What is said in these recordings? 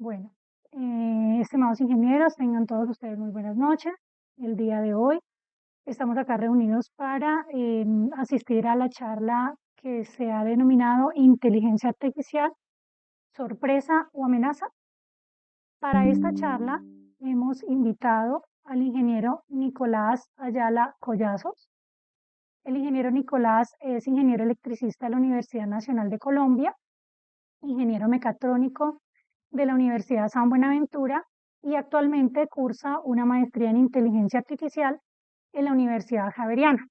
Bueno, estimados ingenieros, tengan todos ustedes muy buenas noches. El día de hoy estamos acá reunidos para asistir a la charla que se ha denominado Inteligencia Artificial, sorpresa o amenaza. Para esta charla hemos invitado al ingeniero Nicolás Ayala Collazos. El ingeniero Nicolás es ingeniero electricista de la Universidad Nacional de Colombia, ingeniero mecatrónico de la Universidad San Buenaventura y actualmente cursa una maestría en inteligencia artificial en la Universidad Javeriana.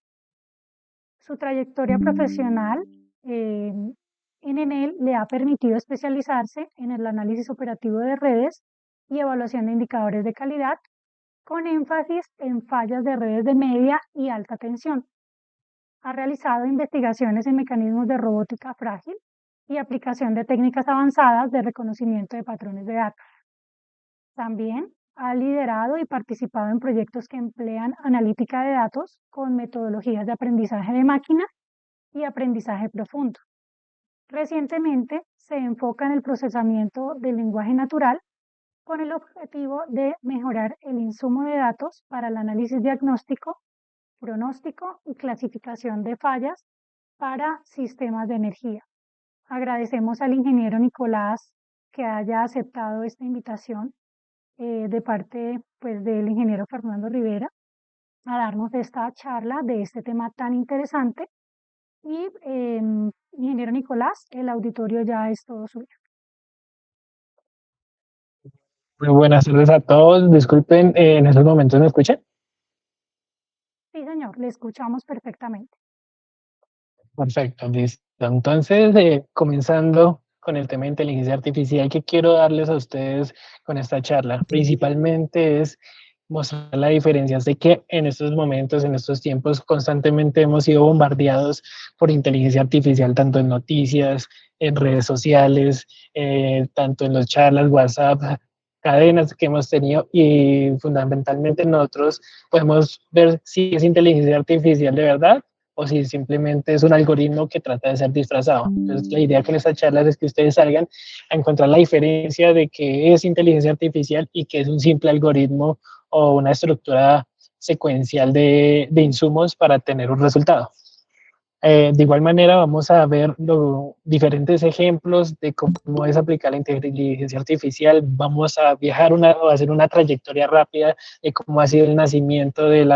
Su trayectoria profesional en Enel le ha permitido especializarse en el análisis operativo de redes y evaluación de indicadores de calidad, con énfasis en fallas de redes de media y alta tensión. Ha realizado investigaciones en mecanismos de robótica frágil y aplicación de técnicas avanzadas de reconocimiento de patrones de datos. También ha liderado y participado en proyectos que emplean analítica de datos con metodologías de aprendizaje de máquina y aprendizaje profundo. Recientemente se enfoca en el procesamiento del lenguaje natural con el objetivo de mejorar el insumo de datos para el análisis diagnóstico, pronóstico y clasificación de fallas para sistemas de energía. Agradecemos al ingeniero Nicolás que haya aceptado esta invitación de parte pues, del ingeniero Fernando Rivera a darnos esta charla de este tema tan interesante. Y ingeniero Nicolás, el auditorio ya es todo suyo. Muy buenas tardes a todos. Disculpen, en estos momentos me escuchan. Sí, señor, le escuchamos perfectamente. Perfecto, listo. Entonces, comenzando con el tema de inteligencia artificial que quiero darles a ustedes con esta charla, principalmente es mostrar la diferencia de que en estos momentos, en estos tiempos, constantemente hemos sido bombardeados por inteligencia artificial, tanto en noticias, en redes sociales, tanto en las charlas, WhatsApp, cadenas que hemos tenido y fundamentalmente nosotros podemos ver si es inteligencia artificial de verdad o si simplemente es un algoritmo que trata de ser disfrazado. Entonces, la idea con esta charla es que ustedes salgan a encontrar la diferencia de qué es inteligencia artificial y qué es un simple algoritmo o una estructura secuencial de insumos para tener un resultado. De igual manera, vamos a ver diferentes ejemplos de cómo es aplicar la inteligencia artificial. Vamos a viajar a hacer una trayectoria rápida de cómo ha sido el nacimiento del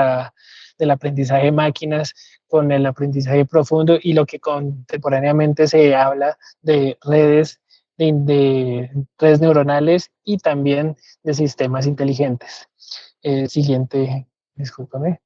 aprendizaje de máquinas con el aprendizaje profundo y lo que contemporáneamente se habla de de redes neuronales y también de sistemas inteligentes. Siguiente, discúlpame.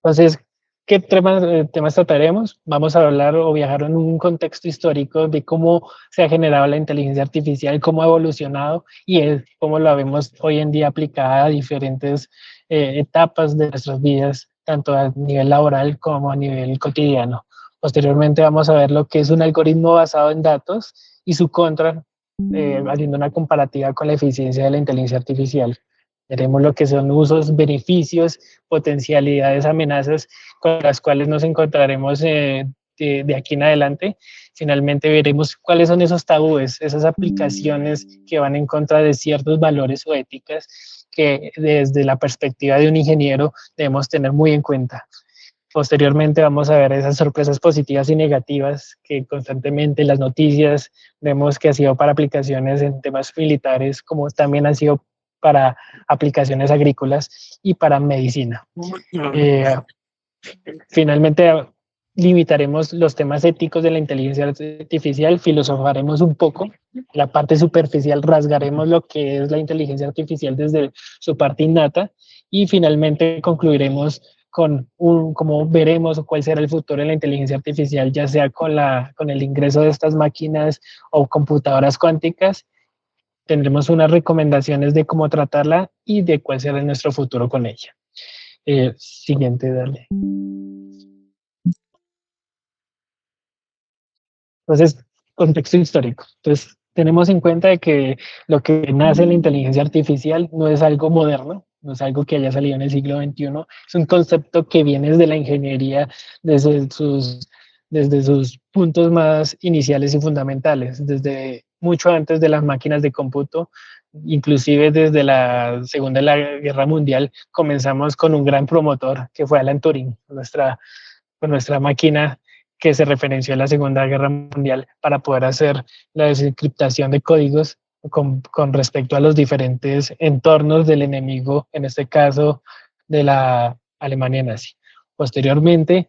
Entonces, ¿qué temas trataremos? Vamos a hablar o viajar en un contexto histórico de cómo se ha generado la inteligencia artificial, cómo ha evolucionado y cómo la vemos hoy en día aplicada a diferentes etapas de nuestras vidas, tanto a nivel laboral como a nivel cotidiano. Posteriormente vamos a ver lo que es un algoritmo basado en datos y su contra, haciendo una comparativa con la eficiencia de la inteligencia artificial. Veremos lo que son usos, beneficios, potencialidades, amenazas con las cuales nos encontraremos de aquí en adelante. Finalmente veremos cuáles son esos tabúes, esas aplicaciones que van en contra de ciertos valores o éticas que desde la perspectiva de un ingeniero debemos tener muy en cuenta. Posteriormente vamos a ver esas sorpresas positivas y negativas que constantemente en las noticias vemos que ha sido para aplicaciones en temas militares, como también han sido para aplicaciones agrícolas y para medicina. Finalmente, limitaremos los temas éticos de la inteligencia artificial, filosofaremos un poco, la parte superficial rasgaremos lo que es la inteligencia artificial desde su parte innata y finalmente concluiremos con cómo veremos cuál será el futuro de la inteligencia artificial, ya sea con el ingreso de estas máquinas o computadoras cuánticas. Tendremos unas recomendaciones de cómo tratarla y de cuál será nuestro futuro con ella. Siguiente, dale. Entonces, contexto histórico. Entonces, tenemos en cuenta de que lo que nace en la inteligencia artificial no es algo moderno, no es algo que haya salido en el siglo XXI, es un concepto que viene desde la ingeniería, desde sus, desde sus puntos más iniciales y fundamentales, desde mucho antes de las máquinas de cómputo, inclusive desde la Segunda Guerra Mundial, comenzamos con un gran promotor que fue Alan Turing, con nuestra máquina que se referenció a la Segunda Guerra Mundial para poder hacer la desencriptación de códigos con respecto a los diferentes entornos del enemigo, en este caso de la Alemania nazi. Posteriormente,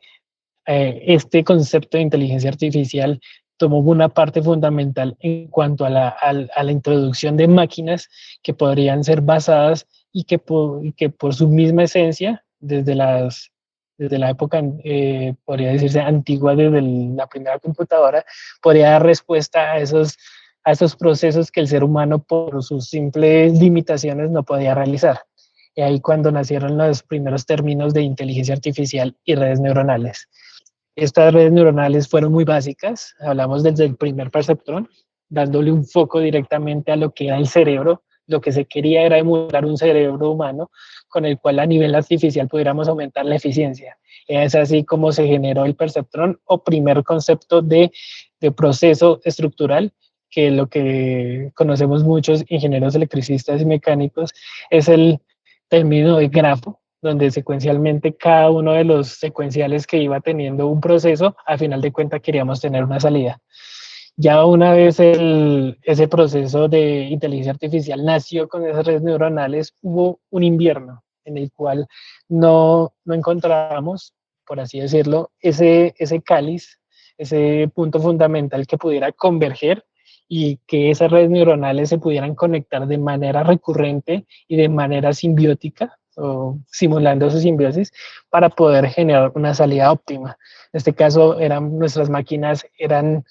este concepto de inteligencia artificial tomó una parte fundamental en cuanto a la introducción de máquinas que podrían ser basadas y que por su misma esencia, desde la época, podría decirse antigua, desde la primera computadora, podría dar respuesta a esos procesos que el ser humano por sus simples limitaciones no podía realizar. Y ahí cuando nacieron los primeros términos de inteligencia artificial y redes neuronales. Estas redes neuronales fueron muy básicas, hablamos desde el primer perceptrón, dándole un foco directamente a lo que era el cerebro. Lo que se quería era emular un cerebro humano con el cual a nivel artificial pudiéramos aumentar la eficiencia. Es así como se generó el perceptrón o primer concepto de proceso estructural, que lo que conocemos muchos ingenieros electricistas y mecánicos es el término de grafo, donde secuencialmente cada uno de los secuenciales que iba teniendo un proceso, a final de cuentas queríamos tener una salida. Ya una vez ese proceso de inteligencia artificial nació con esas redes neuronales, hubo un invierno en el cual no encontramos, por así decirlo, ese cáliz, ese punto fundamental que pudiera converger y que esas redes neuronales se pudieran conectar de manera recurrente y de manera simbiótica o simulando su simbiosis para poder generar una salida óptima. En este caso, nuestras máquinas eran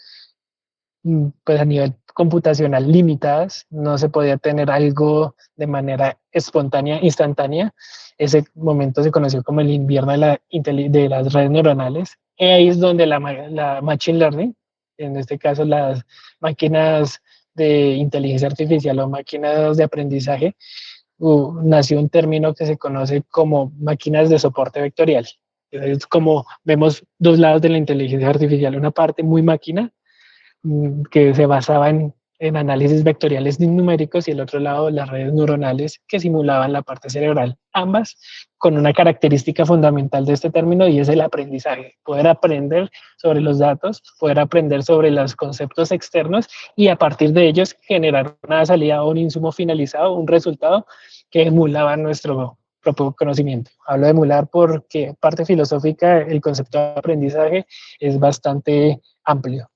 pues a nivel computacional limitadas, no se podía tener algo de manera espontánea, instantánea. Ese momento se conoció como el invierno de las redes neuronales. Y ahí es donde la Machine Learning, en este caso las máquinas de inteligencia artificial o máquinas de aprendizaje, nació un término que se conoce como máquinas de soporte vectorial. Es como vemos dos lados de la inteligencia artificial, una parte muy máquina, que se basaba en análisis vectoriales numéricos y el otro lado las redes neuronales que simulaban la parte cerebral, ambas con una característica fundamental de este término y es el aprendizaje, poder aprender sobre los datos, poder aprender sobre los conceptos externos y a partir de ellos generar una salida o un insumo finalizado, un resultado que emulaba nuestro propio conocimiento. Hablo de emular porque parte filosófica, el concepto de aprendizaje es bastante amplio.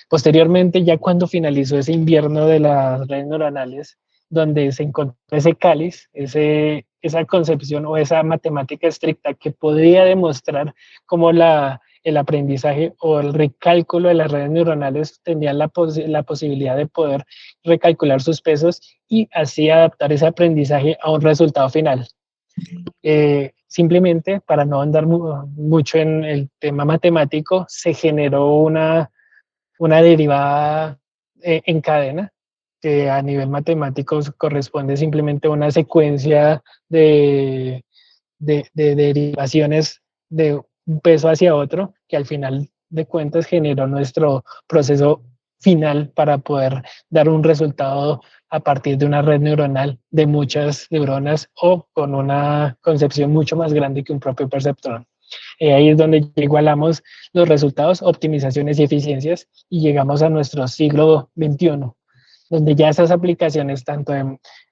Posteriormente, ya cuando finalizó ese invierno de las redes neuronales, donde se encontró ese cáliz, esa concepción o esa matemática estricta que podría demostrar cómo el aprendizaje o el recálculo de las redes neuronales tenían la posibilidad de poder recalcular sus pesos y así adaptar ese aprendizaje a un resultado final. Simplemente, para no andar mucho en el tema matemático, se generó una derivada en cadena, que a nivel matemático corresponde simplemente a una secuencia de derivaciones de un peso hacia otro, que al final de cuentas generó nuestro proceso final para poder dar un resultado a partir de una red neuronal de muchas neuronas o con una concepción mucho más grande que un propio perceptrón. Ahí es donde igualamos los resultados, optimizaciones y eficiencias y llegamos a nuestro siglo XXI, donde ya esas aplicaciones tanto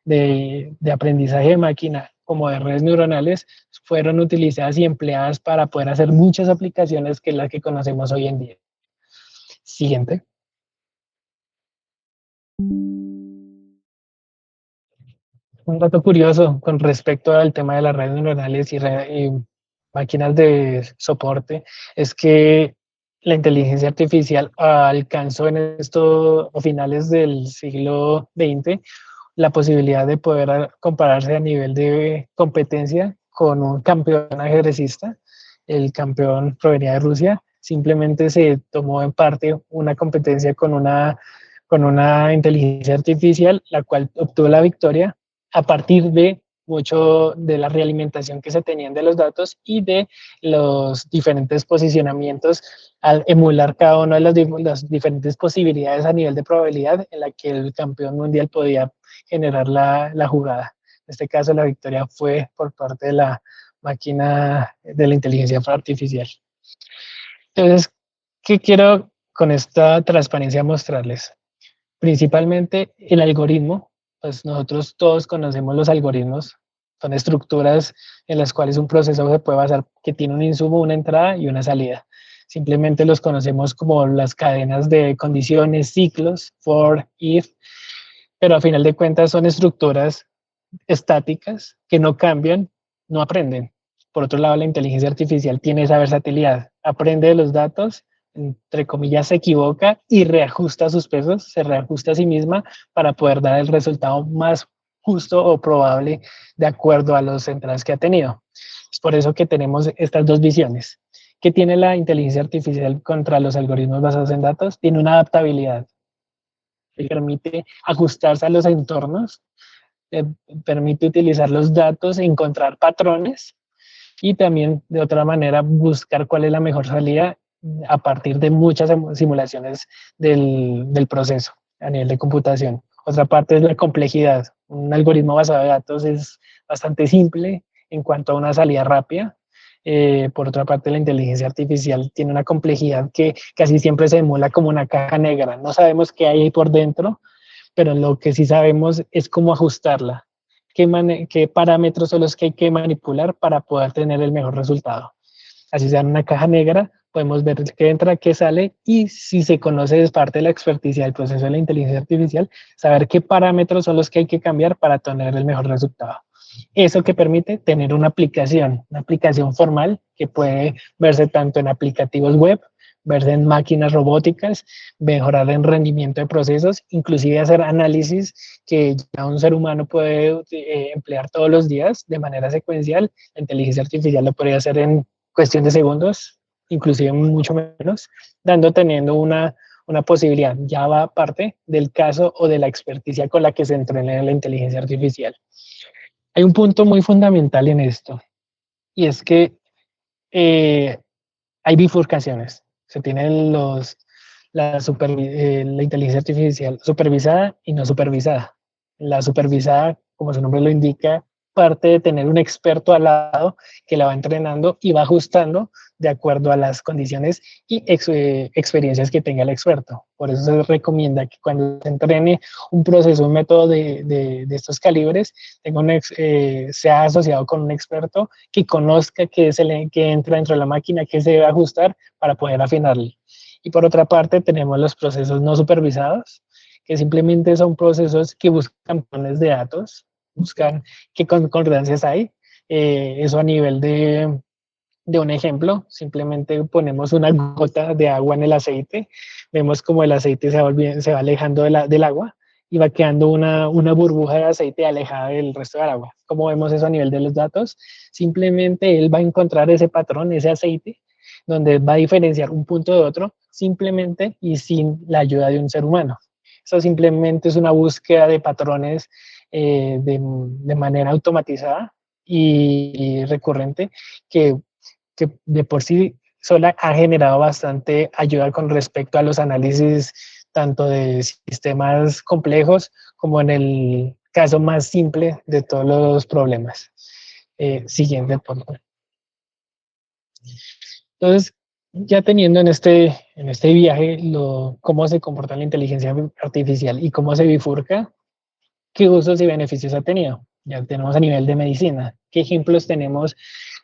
de aprendizaje de máquina como de redes neuronales fueron utilizadas y empleadas para poder hacer muchas aplicaciones que es la que conocemos hoy en día. Siguiente. Un dato curioso con respecto al tema de las redes neuronales y máquinas de soporte es que la inteligencia artificial alcanzó en esto a finales del siglo XX la posibilidad de poder compararse a nivel de competencia con un campeón ajedrecista. El campeón provenía de Rusia. Simplemente se tomó en parte una competencia con una inteligencia artificial, la cual obtuvo la victoria a partir de mucho de la realimentación que se tenían de los datos y de los diferentes posicionamientos al emular cada una de las diferentes posibilidades a nivel de probabilidad en la que el campeón mundial podía generar la jugada. En este caso, la victoria fue por parte de la máquina de la inteligencia artificial. Entonces, ¿qué quiero con esta transparencia mostrarles? Principalmente el algoritmo, pues nosotros todos conocemos los algoritmos, son estructuras en las cuales un proceso se puede basar que tiene un insumo, una entrada y una salida. Simplemente los conocemos como las cadenas de condiciones, ciclos, for, if, pero a final de cuentas son estructuras estáticas que no cambian, no aprenden. Por otro lado, la inteligencia artificial tiene esa versatilidad, aprende de los datos, entre comillas, se equivoca y reajusta sus pesos, se reajusta a sí misma para poder dar el resultado más justo o probable de acuerdo a las entradas que ha tenido. Es por eso que tenemos estas dos visiones. ¿Qué tiene la inteligencia artificial contra los algoritmos basados en datos? Tiene una adaptabilidad que permite ajustarse a los entornos, permite utilizar los datos, encontrar patrones y también de otra manera buscar cuál es la mejor salida a partir de muchas simulaciones del proceso a nivel de computación. Otra parte es la complejidad. Un algoritmo basado en datos es bastante simple en cuanto a una salida rápida. Por otra parte, la inteligencia artificial tiene una complejidad que casi siempre se emula como una caja negra. No sabemos qué hay ahí por dentro, pero lo que sí sabemos es cómo ajustarla, qué parámetros son los que hay que manipular para poder tener el mejor resultado. Así sea en una caja negra, podemos ver qué entra, qué sale y si se conoce es parte de la experticia del proceso de la inteligencia artificial, saber qué parámetros son los que hay que cambiar para tener el mejor resultado. Eso que permite tener una aplicación formal que puede verse tanto en aplicativos web, verse en máquinas robóticas, mejorar el rendimiento de procesos, inclusive hacer análisis que ya un ser humano puede emplear todos los días de manera secuencial. La inteligencia artificial lo podría hacer en cuestión de segundos, inclusive mucho menos, teniendo una posibilidad. Ya va parte del caso o de la experticia con la que se entrena la inteligencia artificial. Hay un punto muy fundamental en esto, y es que hay bifurcaciones. Se tienen la inteligencia artificial supervisada y no supervisada. La supervisada, como su nombre lo indica, parte de tener un experto al lado que la va entrenando y va ajustando de acuerdo a las condiciones y experiencias que tenga el experto. Por eso se recomienda que cuando se entrene un proceso, un método de estos calibres, sea asociado con un experto que conozca qué que entra dentro de la máquina, qué se debe ajustar para poder afinarle. Y por otra parte tenemos los procesos no supervisados, que simplemente son procesos que buscan patrones de datos, buscan qué concordancias hay. Eso a nivel de un ejemplo, simplemente ponemos una gota de agua en el aceite, vemos como el aceite se va alejando del agua y va quedando una burbuja de aceite alejada del resto del agua. ¿Cómo vemos eso a nivel de los datos? Simplemente él va a encontrar ese patrón, ese aceite, donde va a diferenciar un punto de otro, simplemente y sin la ayuda de un ser humano. Eso simplemente es una búsqueda de patrones de manera automatizada y recurrente que de por sí sola ha generado bastante ayuda con respecto a los análisis tanto de sistemas complejos como en el caso más simple de todos los problemas. Siguiente, por favor. Entonces, ya teniendo en este viaje cómo se comporta la inteligencia artificial y cómo se bifurca, qué usos y beneficios ha tenido. Ya tenemos a nivel de medicina. ¿Qué ejemplos tenemos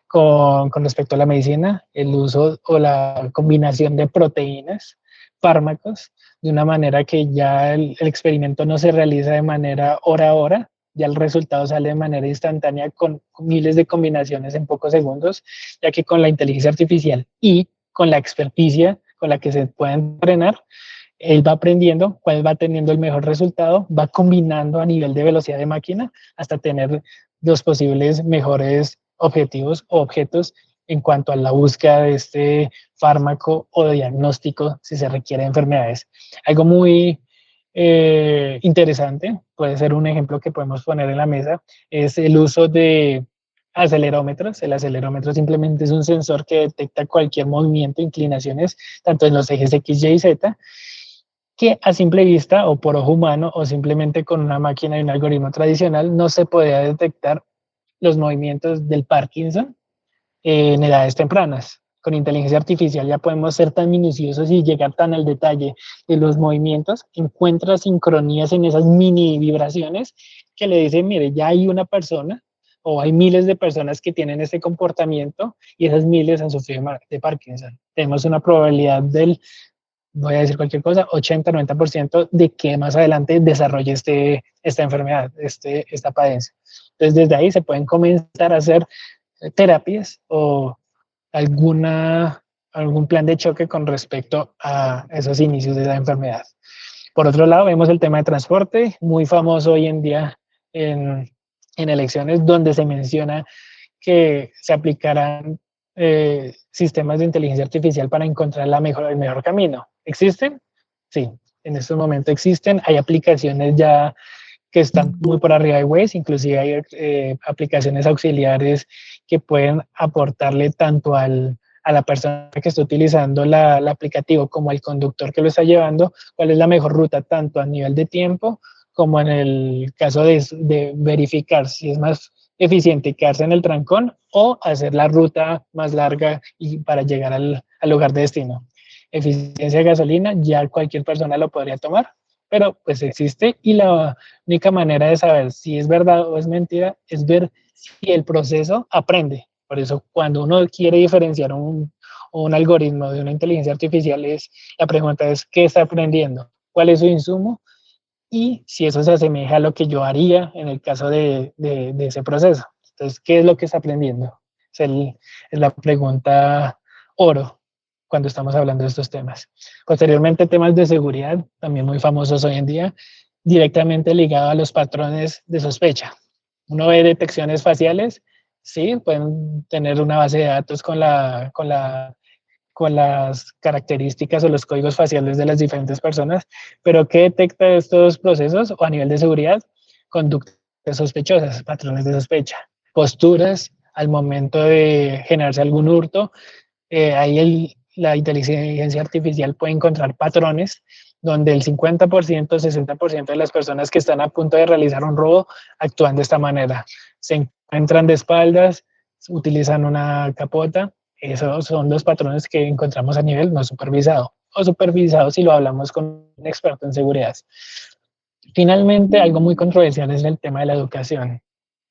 con respecto a la medicina? El uso o la combinación de proteínas, fármacos, de una manera que ya el experimento no se realiza de manera hora a hora, ya el resultado sale de manera instantánea con miles de combinaciones en pocos segundos, ya que con la inteligencia artificial y con la experticia con la que se puede entrenar, él va aprendiendo cuál va teniendo el mejor resultado, va combinando a nivel de velocidad de máquina hasta tener los posibles mejores objetivos o objetos en cuanto a la búsqueda de este fármaco o de diagnóstico si se requiere enfermedades. Algo muy interesante, puede ser un ejemplo que podemos poner en la mesa, es el uso de acelerómetros. El acelerómetro simplemente es un sensor que detecta cualquier movimiento, inclinaciones, tanto en los ejes X, Y y Z, que a simple vista o por ojo humano o simplemente con una máquina y un algoritmo tradicional no se podía detectar los movimientos del Parkinson en edades tempranas. Con inteligencia artificial ya podemos ser tan minuciosos y llegar tan al detalle de los movimientos, encuentra sincronías en esas mini vibraciones que le dicen, mire, ya hay una persona o hay miles de personas que tienen este comportamiento y esas miles han sufrido de Parkinson. Tenemos una probabilidad del, voy a decir cualquier cosa, 80-90% de que más adelante desarrolle esta enfermedad, esta padencia. Entonces, desde ahí se pueden comenzar a hacer terapias o algún plan de choque con respecto a esos inicios de la enfermedad. Por otro lado, vemos el tema de transporte, muy famoso hoy en día en, en elecciones, donde se menciona que se aplicarán sistemas de inteligencia artificial para encontrar el mejor camino. ¿Existen? Sí, en este momento existen. Hay aplicaciones ya que están muy por arriba de Waze, inclusive hay aplicaciones auxiliares que pueden aportarle tanto a la persona que está utilizando el aplicativo como al conductor que lo está llevando, cuál es la mejor ruta, tanto a nivel de tiempo como en el caso de verificar si es más eficiente quedarse en el trancón o hacer la ruta más larga y para llegar al lugar de destino. Eficiencia de gasolina, ya cualquier persona lo podría tomar, pero pues existe y la única manera de saber si es verdad o es mentira es ver si el proceso aprende. Por eso cuando uno quiere diferenciar un algoritmo de una inteligencia artificial, la pregunta es ¿qué está aprendiendo? ¿Cuál es su insumo? Y si eso se asemeja a lo que yo haría en el caso de ese proceso. Entonces, ¿qué es lo que está aprendiendo? Es la pregunta oro cuando estamos hablando de estos temas. Posteriormente, temas de seguridad, también muy famosos hoy en día, directamente ligado a los patrones de sospecha. Uno ve detecciones faciales, sí, pueden tener una base de datos con las características o los códigos faciales de las diferentes personas, pero ¿qué detecta estos procesos o a nivel de seguridad? Conductas sospechosas, patrones de sospecha, posturas al momento de generarse algún hurto, ahí la inteligencia artificial puede encontrar patrones donde el 50%, 60% de las personas que están a punto de realizar un robo actúan de esta manera. Se encuentran de espaldas, utilizan una capota. Esos son los patrones que encontramos a nivel no supervisado o supervisado si lo hablamos con un experto en seguridad. Finalmente, algo muy controversial es el tema de la educación,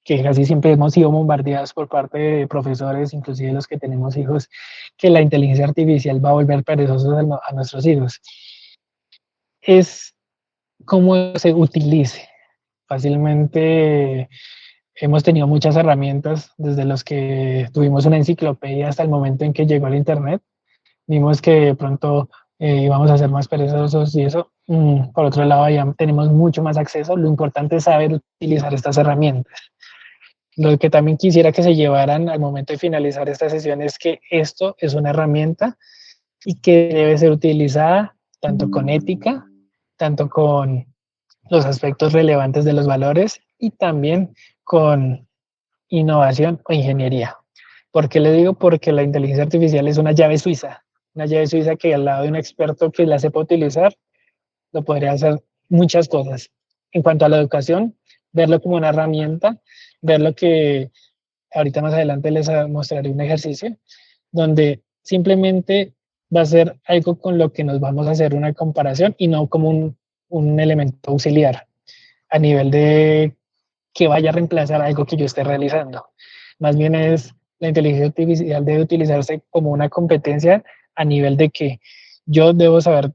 que casi siempre hemos sido bombardeados por parte de profesores, inclusive los que tenemos hijos, que la inteligencia artificial va a volver perezosos a nuestros hijos. Es cómo se utilice. Fácilmente hemos tenido muchas herramientas, desde los que tuvimos una enciclopedia hasta el momento en que llegó el Internet. Vimos que de pronto íbamos a ser más perezosos y eso. Por otro lado, ya tenemos mucho más acceso. Lo importante es saber utilizar estas herramientas. Lo que también quisiera que se llevaran al momento de finalizar esta sesión es que esto es una herramienta y que debe ser utilizada tanto con ética, tanto con los aspectos relevantes de los valores y también con innovación o ingeniería. ¿Por qué le digo? Porque la inteligencia artificial es una llave suiza que al lado de un experto que la sepa utilizar, lo podría hacer muchas cosas. En cuanto a la educación, verlo como una herramienta, verlo que ahorita más adelante les mostraré un ejercicio donde simplemente va a ser algo con lo que nos vamos a hacer una comparación y no como un elemento auxiliar a nivel de que vaya a reemplazar algo que yo esté realizando. Más bien es la inteligencia artificial debe utilizarse como una competencia a nivel de que yo debo saber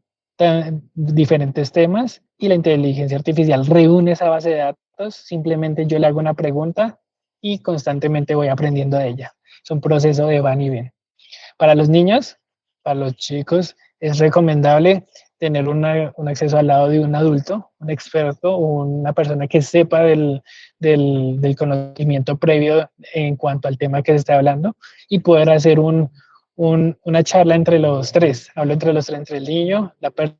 diferentes temas y la inteligencia artificial reúne esa base de datos, simplemente yo le hago una pregunta y constantemente voy aprendiendo de ella. Es un proceso de van y ven. Para los niños, para los chicos, es recomendable tener un acceso al lado de un adulto, un experto, una persona que sepa del conocimiento previo en cuanto al tema que se está hablando y poder hacer una charla entre los tres. Hablo entre los tres, entre el niño, la persona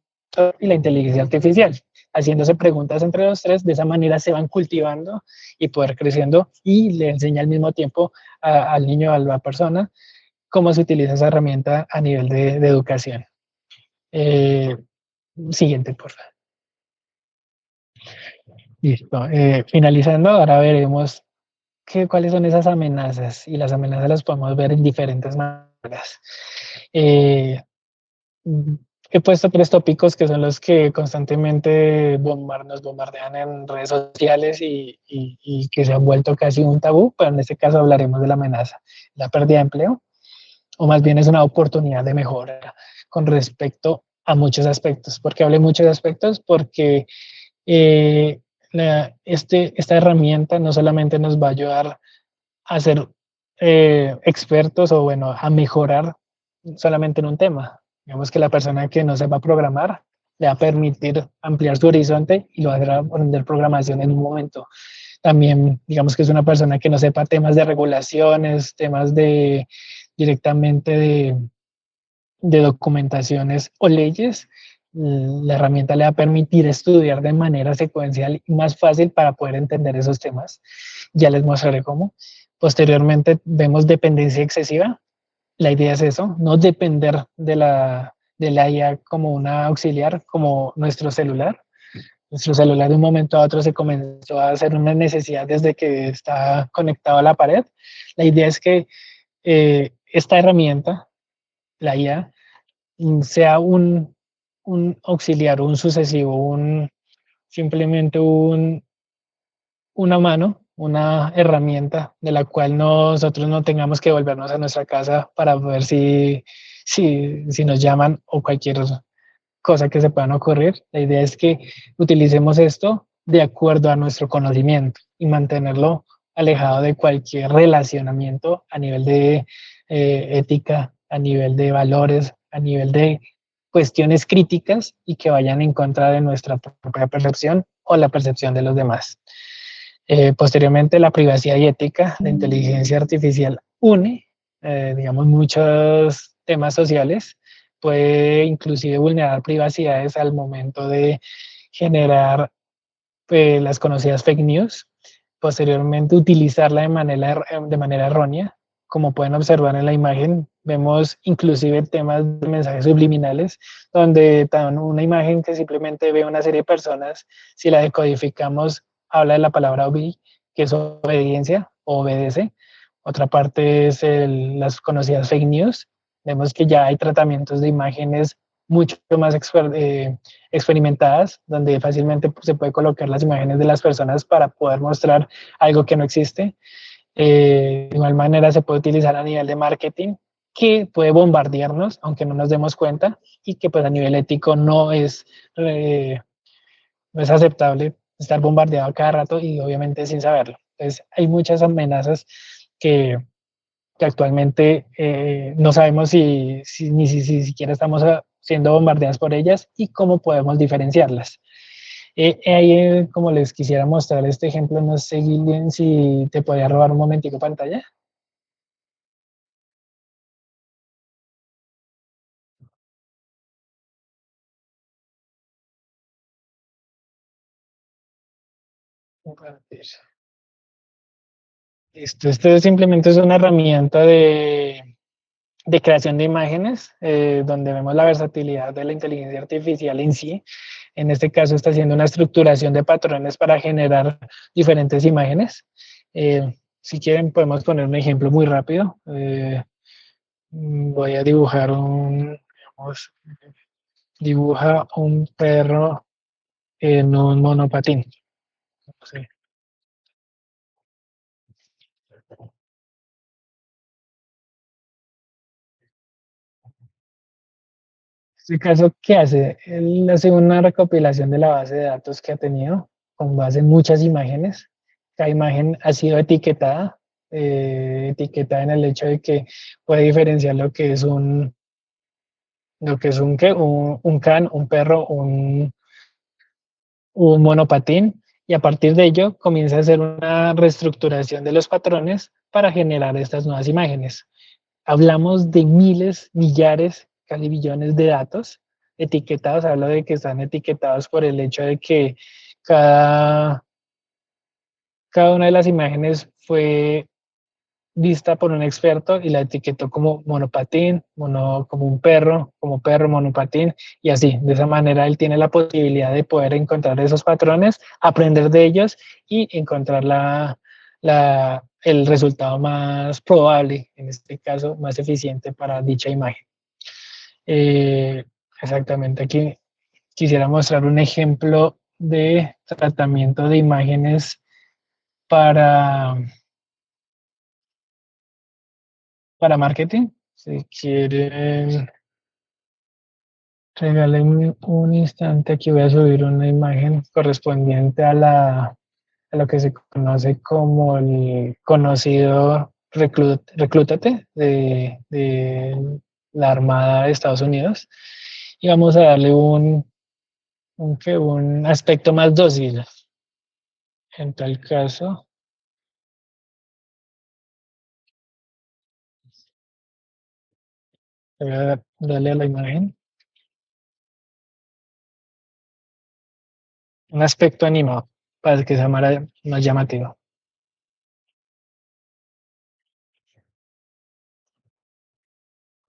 y la inteligencia artificial. haciéndose preguntas entre los tres, de esa manera se van cultivando y poder creciendo y le enseña al mismo tiempo al niño, a la persona, cómo se utiliza esa herramienta a nivel de educación. Siguiente, por favor. Listo. Finalizando, ahora veremos cuáles son esas amenazas, y las amenazas las podemos ver en diferentes maneras. He puesto 3 tópicos que son los que constantemente nos bombardean en redes sociales y que se han vuelto casi un tabú, pero en este caso hablaremos de la amenaza, la pérdida de empleo, o más bien es una oportunidad de mejora con respecto a muchos aspectos. ¿Por qué hablé muchos aspectos? Porque esta herramienta no solamente nos va a ayudar a ser expertos o bueno, a mejorar solamente en un tema. Digamos que la persona que no sepa programar le va a permitir ampliar su horizonte y lo va a hacer aprender programación en un momento. También, digamos que es una persona que no sepa temas de regulaciones, temas de directamente de documentaciones o leyes, la herramienta le va a permitir estudiar de manera secuencial y más fácil para poder entender esos temas. Ya les mostraré cómo. Posteriormente vemos dependencia excesiva. La idea es eso, no depender de la IA como una auxiliar, como nuestro celular. Nuestro celular de un momento a otro se comenzó a hacer una necesidad desde que está conectado a la pared. La idea es que esta herramienta, la IA, sea un auxiliar, un sucesivo, simplemente una mano, una herramienta de la cual nosotros no tengamos que volvernos a nuestra casa para ver si nos llaman o cualquier cosa que se puedan ocurrir. La idea es que utilicemos esto de acuerdo a nuestro conocimiento y mantenerlo alejado de cualquier relacionamiento a nivel de ética, a nivel de valores, a nivel de cuestiones críticas y que vayan en contra de nuestra propia percepción o la percepción de los demás. Posteriormente, la privacidad y ética, la inteligencia artificial une, digamos, muchos temas sociales, puede inclusive vulnerar privacidades al momento de generar las conocidas fake news, posteriormente utilizarla de manera errónea. Como pueden observar en la imagen, vemos inclusive temas de mensajes subliminales, donde una imagen que simplemente ve una serie de personas, si la decodificamos, habla de la palabra obey, que es obediencia o obedece. Otra parte es las conocidas fake news. Vemos que ya hay tratamientos de imágenes mucho más experimentadas, donde fácilmente se puede colocar las imágenes de las personas para poder mostrar algo que no existe. De igual manera se puede utilizar a nivel de marketing, que puede bombardearnos, aunque no nos demos cuenta, y que pues a nivel ético no es aceptable estar bombardeado cada rato y obviamente sin saberlo. Entonces hay muchas amenazas que, que actualmente no sabemos si siquiera estamos siendo bombardeadas por ellas y cómo podemos diferenciarlas. Ahí, como les quisiera mostrar este ejemplo, no sé, Gillian, si te podía robar un momentico pantalla. Esto simplemente es una herramienta de creación de imágenes, donde vemos la versatilidad de la inteligencia artificial en sí. En este caso está haciendo una estructuración de patrones para generar diferentes imágenes. Si quieren podemos poner un ejemplo muy rápido. Voy a dibujar digamos, dibuja un perro en un monopatín. Sí. En este caso, ¿qué hace? Él hace una recopilación de la base de datos que ha tenido, con base en muchas imágenes. Cada imagen ha sido etiquetada en el hecho de que puede diferenciar lo que es ¿qué? Un can, un perro, un monopatín, y a partir de ello comienza a hacer una reestructuración de los patrones para generar estas nuevas imágenes. Hablamos de miles, millares, casi billones de datos, etiquetados, hablo de que están etiquetados por el hecho de que cada, cada una de las imágenes fue vista por un experto y la etiquetó como monopatín, como un perro, como perro, monopatín, y así. De esa manera él tiene la posibilidad de poder encontrar esos patrones, aprender de ellos y encontrar el resultado más probable, en este caso más eficiente para dicha imagen. Eh, Exactamente, aquí quisiera mostrar un ejemplo de tratamiento de imágenes para, para marketing. Si quieren, regalen un instante, aquí voy a subir una imagen correspondiente a lo que se conoce como el conocido Reclútate de la Armada de Estados Unidos. Y vamos a darle un aspecto más dócil. En tal caso, voy a darle a la imagen un aspecto animado para que sea más llamativo.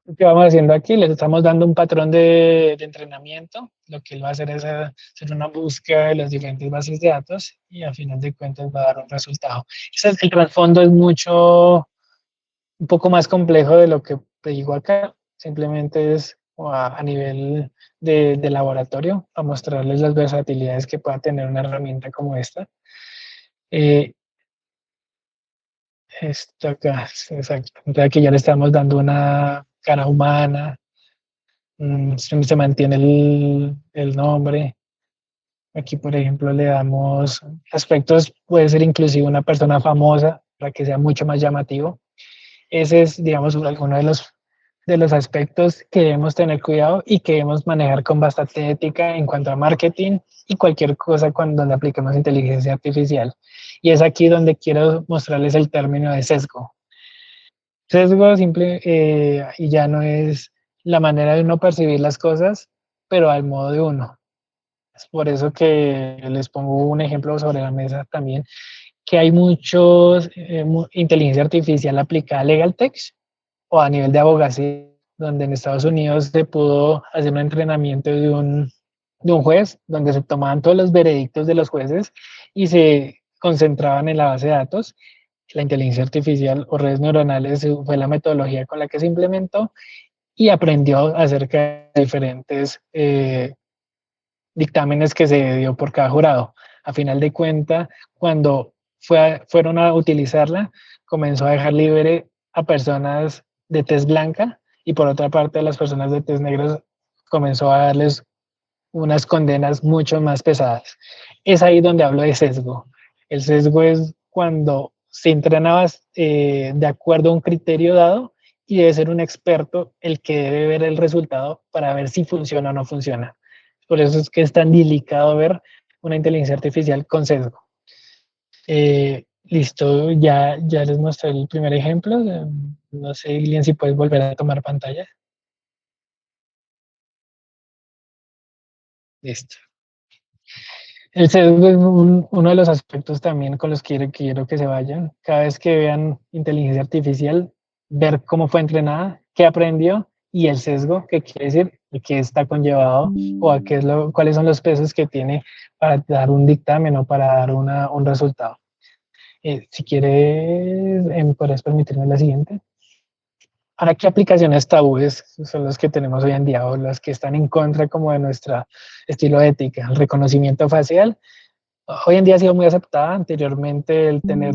Lo que vamos haciendo aquí, les estamos dando un patrón de entrenamiento. Lo que él va a hacer es hacer una búsqueda de las diferentes bases de datos y a final de cuentas va a dar un resultado. El trasfondo es un poco más complejo de lo que te digo acá. Simplemente es a nivel de laboratorio, a mostrarles las versatilidades que pueda tener una herramienta como esta. Eh, Esto acá, exacto. Entonces aquí ya le estamos dando una cara humana, se mantiene el nombre. Aquí, por ejemplo, le damos aspectos, puede ser inclusive una persona famosa para que sea mucho más llamativo. Ese es, digamos, alguno de los aspectos que debemos tener cuidado y que debemos manejar con bastante ética en cuanto a marketing y cualquier cosa cuando le apliquemos inteligencia artificial. Y es aquí donde quiero mostrarles el término de sesgo. Sesgo simple y ya no es la manera de uno percibir las cosas, pero al modo de uno. Es por eso que les pongo un ejemplo sobre la mesa también, que hay muchos inteligencia artificial aplicada a legal text o a nivel de abogacía, donde en Estados Unidos se pudo hacer un entrenamiento de un juez, donde se tomaban todos los veredictos de los jueces y se concentraban en la base de datos. La inteligencia artificial o redes neuronales fue la metodología con la que se implementó y aprendió acerca de diferentes dictámenes que se dio por cada jurado. A final de cuentas, cuando fueron a utilizarla, comenzó a dejar libre a personas de tez blanca y por otra parte a las personas de tez negra comenzó a darles unas condenas mucho más pesadas. Es ahí donde hablo de sesgo. El sesgo es cuando se entrenaba de acuerdo a un criterio dado y debe ser un experto el que debe ver el resultado para ver si funciona o no funciona. Por eso es que es tan delicado ver una inteligencia artificial con sesgo. Listo, ya les mostré el primer ejemplo. No sé, Lilian, si puedes volver a tomar pantalla. Listo. El sesgo es uno de los aspectos también con los que quiero que se vayan. Cada vez que vean inteligencia artificial, ver cómo fue entrenada, qué aprendió y el sesgo, que quiere decir qué está conllevado o a qué cuáles son los pesos que tiene para dar un dictamen o para dar un resultado. Si quieres, ¿podrías permitirme la siguiente? Ahora, ¿qué aplicaciones tabúes son los que tenemos hoy en día o las que están en contra como de nuestro estilo de ética? El reconocimiento facial hoy en día ha sido muy aceptada. Anteriormente el tener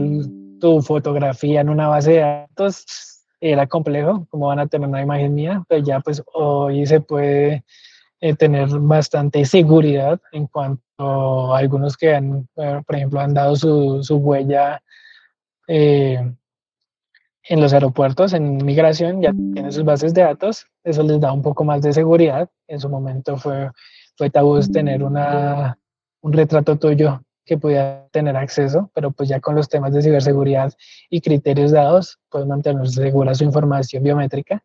tu fotografía en una base de datos era complejo, como van a tener una imagen mía, pero ya pues hoy se puede tener bastante seguridad en cuanto a algunos que han, por ejemplo, han dado su huella eh, en los aeropuertos, en migración, ya tienen sus bases de datos, eso les da un poco más de seguridad. En su momento fue tabú tener un retrato tuyo que pudiera tener acceso, pero pues ya con los temas de ciberseguridad y criterios dados, pueden mantener segura su información biométrica.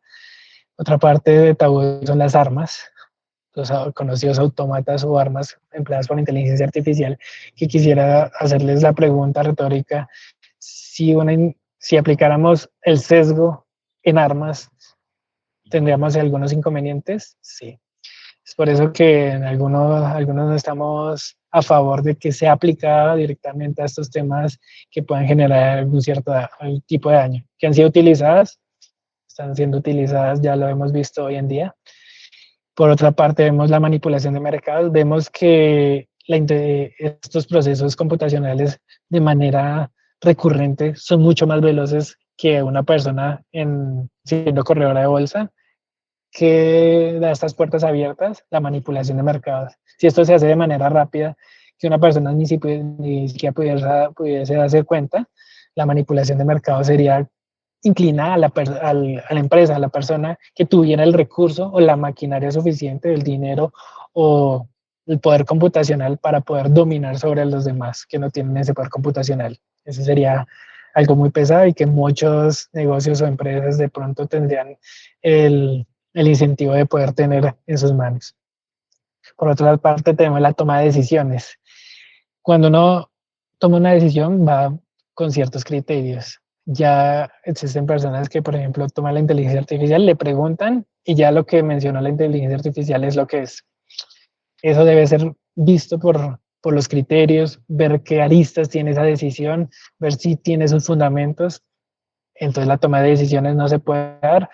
Otra parte de tabú son las armas. los conocidos autómatas o armas empleadas por inteligencia artificial, que quisiera hacerles la pregunta retórica, si aplicáramos el sesgo en armas, ¿tendríamos algunos inconvenientes? Sí. Es por eso que en algunos no estamos a favor de que sea aplicada directamente a estos temas que puedan generar algún cierto tipo de daño. Que han sido utilizadas, están siendo utilizadas, ya lo hemos visto hoy en día. Por otra parte, vemos la manipulación de mercados, vemos que estos procesos computacionales de manera recurrente son mucho más veloces que una persona siendo corredora de bolsa, que da estas puertas abiertas, la manipulación de mercados. Si esto se hace de manera rápida, que una persona ni siquiera pudiese darse cuenta, la manipulación de mercados sería inclinada a la empresa, a la persona que tuviera el recurso o la maquinaria suficiente, el dinero o el poder computacional para poder dominar sobre los demás que no tienen ese poder computacional. Eso sería algo muy pesado y que muchos negocios o empresas de pronto tendrían el incentivo de poder tener en sus manos. Por otra parte, tenemos la toma de decisiones. Cuando uno toma una decisión, va con ciertos criterios. Ya existen personas que, por ejemplo, toman la inteligencia artificial, le preguntan y ya lo que mencionó la inteligencia artificial es lo que es. Eso debe ser visto por los criterios, ver qué aristas tiene esa decisión, ver si tiene sus fundamentos. Entonces la toma de decisiones no se puede dar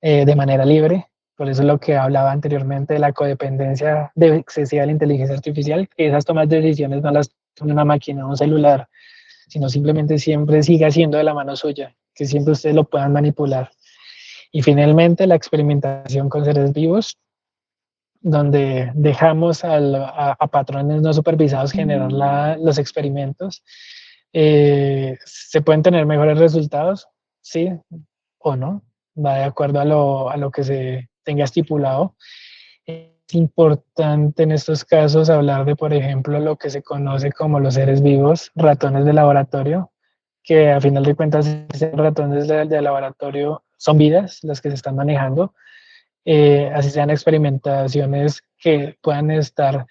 de manera libre. Por eso es lo que hablaba anteriormente de la codependencia de excesiva de la inteligencia artificial, que esas tomas de decisiones no las toma una máquina o un celular, sino simplemente siempre siga siendo de la mano suya, que siempre ustedes lo puedan manipular. Y finalmente la experimentación con seres vivos, donde dejamos a patrones no supervisados generar los experimentos. ¿Se pueden tener mejores resultados? Sí o no, va de acuerdo a lo que se tenga estipulado. Es importante en estos casos hablar de, por ejemplo, lo que se conoce como los seres vivos, ratones de laboratorio, que a final de cuentas, ratones de laboratorio son vidas las que se están manejando, así sean experimentaciones que puedan estar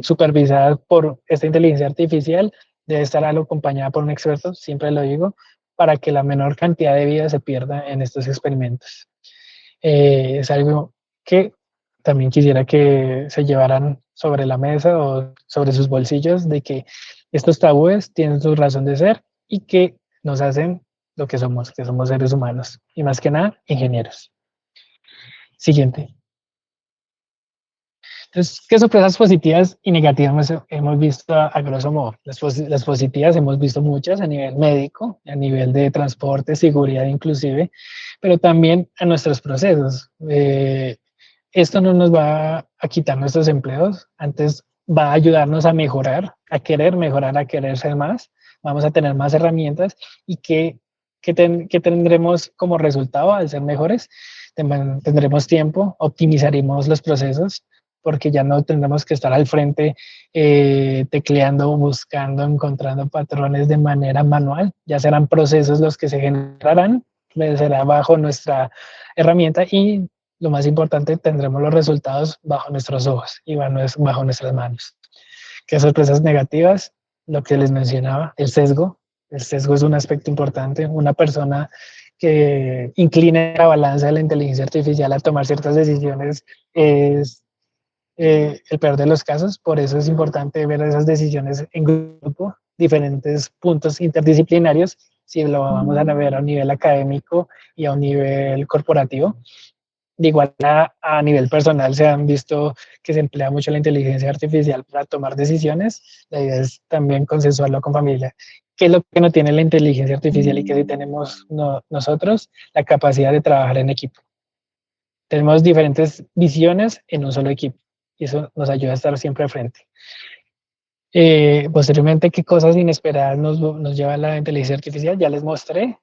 supervisadas por esta inteligencia artificial, debe estar algo acompañada por un experto, siempre lo digo, para que la menor cantidad de vida se pierda en estos experimentos. Es algo que también quisiera que se llevaran sobre la mesa o sobre sus bolsillos, de que estos tabúes tienen su razón de ser y que nos hacen lo que somos seres humanos y más que nada ingenieros. Siguiente. Entonces, ¿qué sorpresas positivas y negativas hemos visto a grosso modo? Las positivas hemos visto muchas a nivel médico, a nivel de transporte, seguridad inclusive, pero también a nuestros procesos. Esto no nos va a quitar nuestros empleos, antes va a ayudarnos a mejorar, a querer ser más, vamos a tener más herramientas y que tendremos como resultado al ser mejores, tendremos tiempo, optimizaremos los procesos, porque ya no tendremos que estar al frente tecleando, buscando, encontrando patrones de manera manual, ya serán procesos los que se generarán, será bajo nuestra herramienta y lo más importante, tendremos los resultados bajo nuestros ojos y bajo nuestras manos. ¿Qué sorpresas negativas? Lo que les mencionaba, el sesgo. El sesgo es un aspecto importante. Una persona que incline la balanza de la inteligencia artificial a tomar ciertas decisiones es el peor de los casos. Por eso es importante ver esas decisiones en grupo, diferentes puntos interdisciplinarios, si lo vamos a ver a un nivel académico y a un nivel corporativo. De igual a nivel personal se han visto que se emplea mucho la inteligencia artificial para tomar decisiones. La idea es también consensuarlo con familia. ¿Qué es lo que no tiene la inteligencia artificial y que sí tenemos nosotros? La capacidad de trabajar en equipo. Tenemos diferentes visiones en un solo equipo y eso nos ayuda a estar siempre al frente. Posteriormente, ¿qué cosas inesperadas nos lleva la inteligencia artificial? Ya les mostré.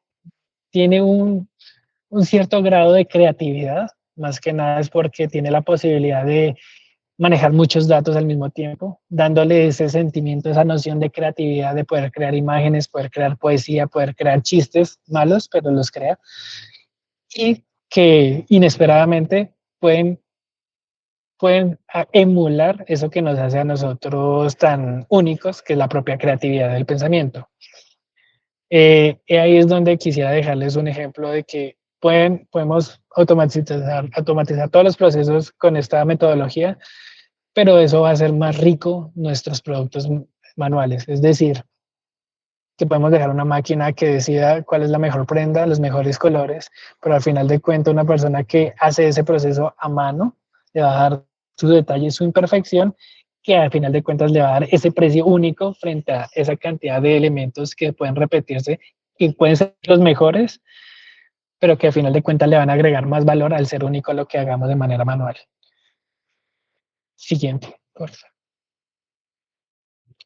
Tiene un cierto grado de creatividad, más que nada es porque tiene la posibilidad de manejar muchos datos al mismo tiempo, dándole ese sentimiento, esa noción de creatividad, de poder crear imágenes, poder crear poesía, poder crear chistes malos, pero los crea. Y que inesperadamente pueden pueden emular eso que nos hace a nosotros tan únicos, que es la propia creatividad del pensamiento. Y ahí es donde quisiera dejarles un ejemplo de que podemos automatizar todos los procesos con esta metodología, pero eso va a hacer más rico nuestros productos manuales. Es decir, que podemos dejar una máquina que decida cuál es la mejor prenda, los mejores colores, pero al final de cuentas una persona que hace ese proceso a mano le va a dar su detalle, su imperfección, que al final de cuentas le va a dar ese precio único frente a esa cantidad de elementos que pueden repetirse y pueden ser los mejores, pero que al final de cuentas le van a agregar más valor al ser único lo que hagamos de manera manual. Siguiente, por favor.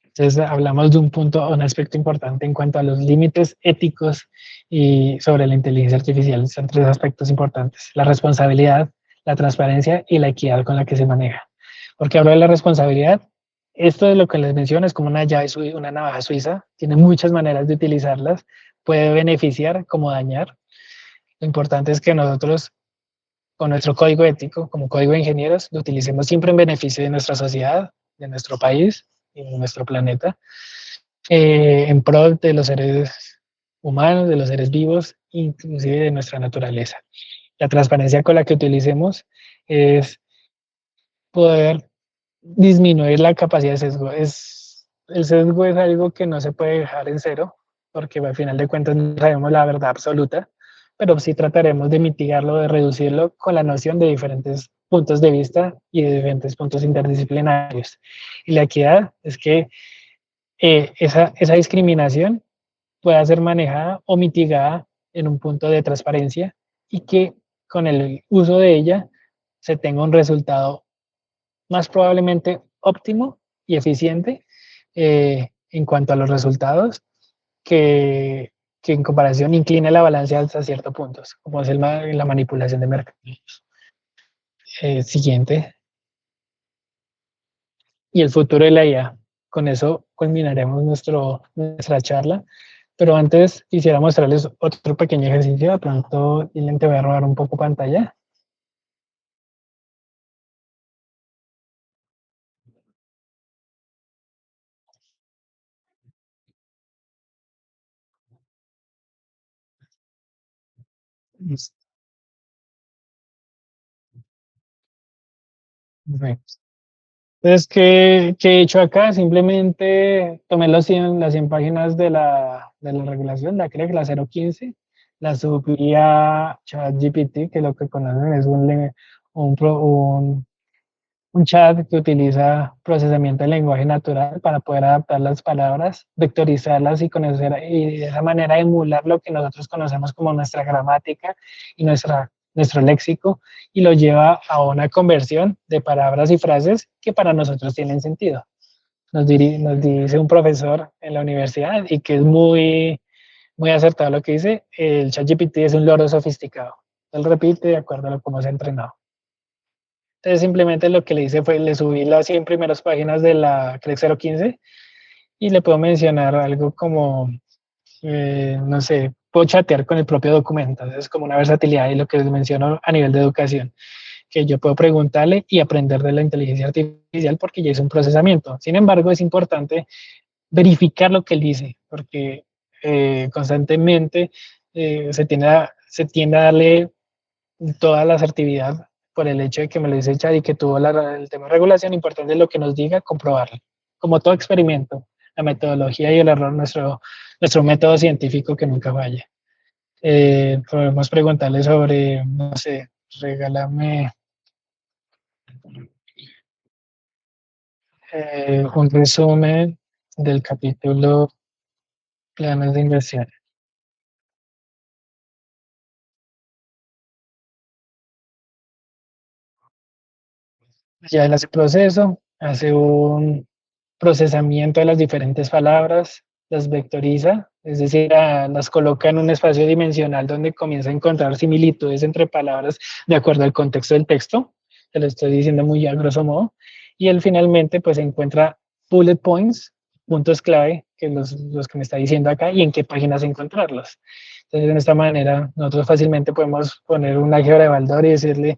Entonces hablamos de un punto, un aspecto importante en cuanto a los límites éticos y sobre la inteligencia artificial. Son tres aspectos importantes: la responsabilidad, la transparencia y la equidad con la que se maneja. Porque hablo de la responsabilidad, esto de lo que les menciono es como una llave, una navaja suiza, tiene muchas maneras de utilizarlas, puede beneficiar como dañar. Lo importante es que nosotros, con nuestro código ético, como código de ingenieros, lo utilicemos siempre en beneficio de nuestra sociedad, de nuestro país y de nuestro planeta, en pro de los seres humanos, de los seres vivos, inclusive de nuestra naturaleza. La transparencia con la que utilicemos es poder disminuir la capacidad de sesgo. El sesgo es algo que no se puede dejar en cero, porque al final de cuentas no sabemos la verdad absoluta, pero sí trataremos de mitigarlo, de reducirlo con la noción de diferentes puntos de vista y de diferentes puntos interdisciplinarios. Y la equidad es que esa discriminación pueda ser manejada o mitigada en un punto de transparencia y que con el uso de ella se tenga un resultado más probablemente óptimo y eficiente en cuanto a los resultados que en comparación incline la balanza hasta ciertos puntos, como es la manipulación de mercados. Siguiente. Y el futuro de la IA. Con eso culminaremos nuestra charla. Pero antes quisiera mostrarles otro pequeño ejercicio. De pronto, Dylan, te voy a robar un poco pantalla. Listo. Perfecto. Entonces, ¿qué he hecho acá? Simplemente tomé las 100 páginas de la regulación, la CREC, la 015, la subí a ChatGPT, que lo que conocen es un, un chat que utiliza procesamiento de lenguaje natural para poder adaptar las palabras, vectorizarlas y conocer, y de esa manera emular lo que nosotros conocemos como nuestra gramática y nuestro léxico, y lo lleva a una conversión de palabras y frases que para nosotros tienen sentido. Nos dice un profesor en la universidad y que es muy acertado lo que dice: el ChatGPT es un loro sofisticado. Él repite de acuerdo a cómo se ha entrenado. Entonces simplemente lo que le hice fue, le subí las 100 primeras páginas de la CREC 015 y le puedo mencionar algo como, no sé, puedo chatear con el propio documento. Es como una versatilidad y lo que les menciono a nivel de educación, que yo puedo preguntarle y aprender de la inteligencia artificial porque ya hizo un procesamiento. Sin embargo, es importante verificar lo que él dice, porque constantemente se tiende a darle toda la asertividad por el hecho de que me lo dice Chad y que tuvo el tema de regulación. Importante es lo que nos diga, comprobarlo. Como todo experimento, la metodología y el error, nuestro método científico que nunca falla. Podemos preguntarle sobre, no sé, regálame un resumen del capítulo planes de inversión. Ya él hace proceso, hace un procesamiento de las diferentes palabras, las vectoriza, es decir, las coloca en un espacio dimensional donde comienza a encontrar similitudes entre palabras de acuerdo al contexto del texto. Te lo estoy diciendo muy a grosso modo. Y él finalmente pues encuentra bullet points, puntos clave, que los que me está diciendo acá, y en qué páginas encontrarlos. Entonces, de esta manera, nosotros fácilmente podemos poner un álgebra de Baldor y decirle: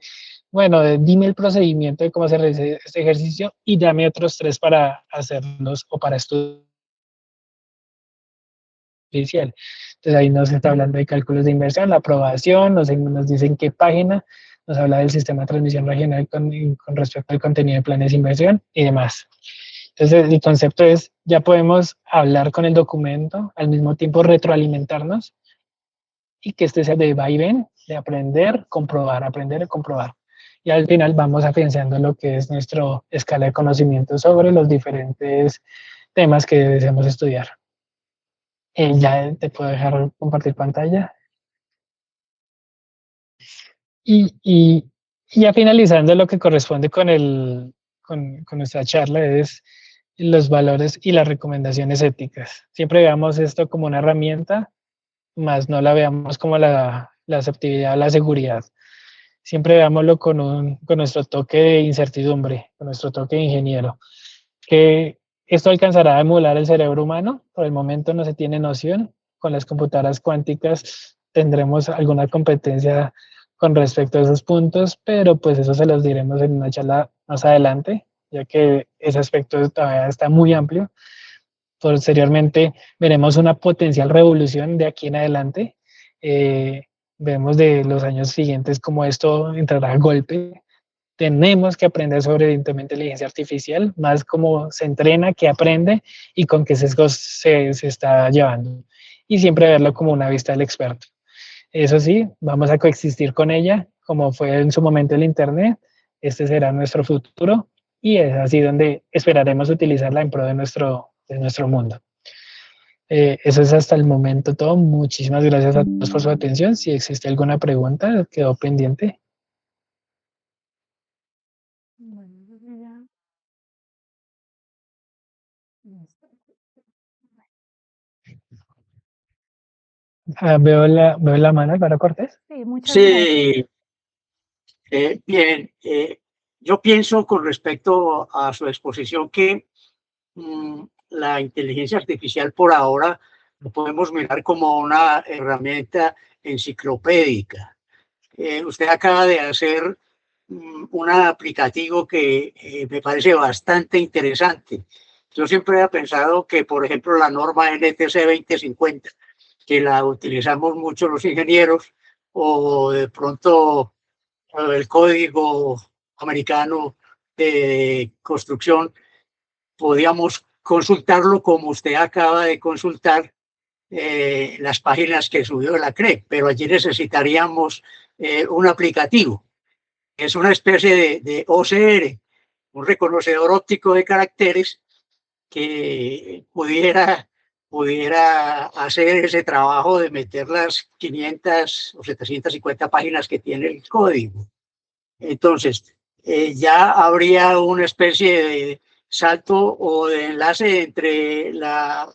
bueno, dime el procedimiento de cómo se realiza este ejercicio y dame otros tres para hacerlos o para estudiar inicial. Entonces ahí nos está hablando de cálculos de inversión, la aprobación, nos dicen qué página, nos habla del sistema de transmisión regional con respecto al contenido de planes de inversión y demás. Entonces el concepto es, ya podemos hablar con el documento, al mismo tiempo retroalimentarnos y que este sea de va y ven, de aprender, comprobar, aprender y comprobar. Y al final vamos afianzando lo que es nuestra escala de conocimiento sobre los diferentes temas que deseamos estudiar. Ya te puedo dejar compartir pantalla. Y, y, y ya finalizando lo que corresponde con nuestra charla es los valores y las recomendaciones éticas. Siempre veamos esto como una herramienta, más no la veamos como la asertividad o la seguridad. Siempre veámoslo con nuestro toque de incertidumbre, con nuestro toque de ingeniero. Que esto alcanzará a emular el cerebro humano, por el momento no se tiene noción. Con las computadoras cuánticas tendremos alguna competencia con respecto a esos puntos, pero pues eso se los diremos en una charla más adelante, ya que ese aspecto todavía está muy amplio. Posteriormente veremos una potencial revolución de aquí en adelante. Eh, Vemos de los años siguientes cómo esto entrará a golpe. Tenemos que aprender sobre inteligencia artificial, más cómo se entrena, qué aprende y con qué sesgos se está llevando. Y siempre verlo como una vista del experto. Eso sí, vamos a coexistir con ella, como fue en su momento el Internet. Este será nuestro futuro y es así donde esperaremos utilizarla en pro de nuestro mundo. Eso es hasta el momento todo. Muchísimas gracias a todos por su atención. Si existe alguna pregunta, quedó pendiente. Bueno, Veo la mano, Álvaro Cortés. sí, muchas gracias. Sí, bien. Yo pienso con respecto a su exposición que la inteligencia artificial por ahora lo podemos mirar como una herramienta enciclopédica. Usted acaba de hacer un aplicativo que me parece bastante interesante. Yo siempre he pensado que, por ejemplo, la norma NTC 2050, que la utilizamos mucho los ingenieros, o de pronto el código americano de construcción, podíamos consultarlo como usted acaba de consultar las páginas que subió la CRE, pero allí necesitaríamos un aplicativo. Es una especie de OCR, un reconocedor óptico de caracteres que pudiera hacer ese trabajo de meter las 500 o 750 páginas que tiene el código. Entonces, ya habría una especie de salto o de enlace entre la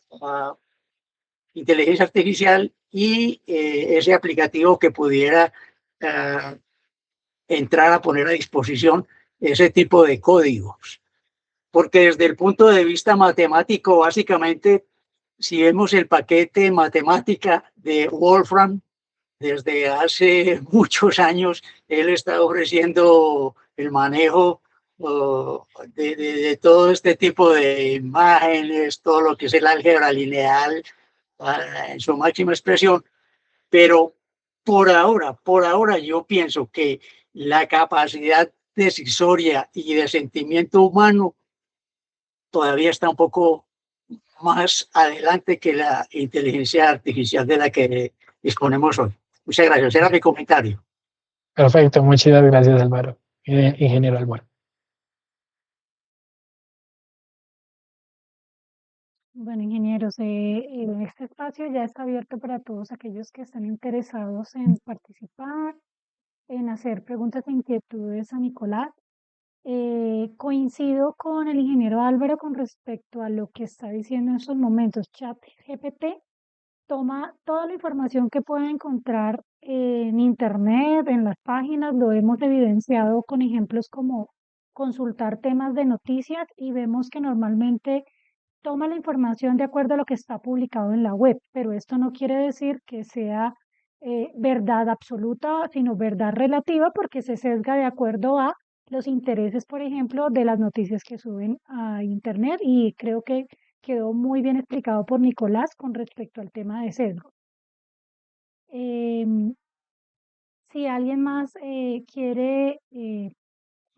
inteligencia artificial y ese aplicativo que pudiera entrar a poner a disposición ese tipo de códigos. Porque desde el punto de vista matemático, básicamente, si vemos el paquete matemática de Wolfram, desde hace muchos años, él está ofreciendo el manejo de todo este tipo de imágenes, todo lo que es el álgebra lineal en su máxima expresión, pero por ahora yo pienso que la capacidad decisoria y de sentimiento humano todavía está un poco más adelante que la inteligencia artificial de la que disponemos hoy. Muchas gracias. Era mi comentario. Perfecto, muchas gracias, Álvaro, ingeniero Álvaro. Bueno, ingenieros, este espacio ya está abierto para todos aquellos que están interesados en participar, en hacer preguntas e inquietudes a Nicolás. Coincido con el ingeniero Álvaro con respecto a lo que está diciendo en estos momentos. ChatGPT toma toda la información que pueda encontrar en Internet, en las páginas, lo hemos evidenciado con ejemplos como consultar temas de noticias y vemos que normalmente toma la información de acuerdo a lo que está publicado en la web, pero esto no quiere decir que sea verdad absoluta, sino verdad relativa, porque se sesga de acuerdo a los intereses, por ejemplo, de las noticias que suben a Internet, y creo que quedó muy bien explicado por Nicolás con respecto al tema de sesgo. Em, si alguien más quiere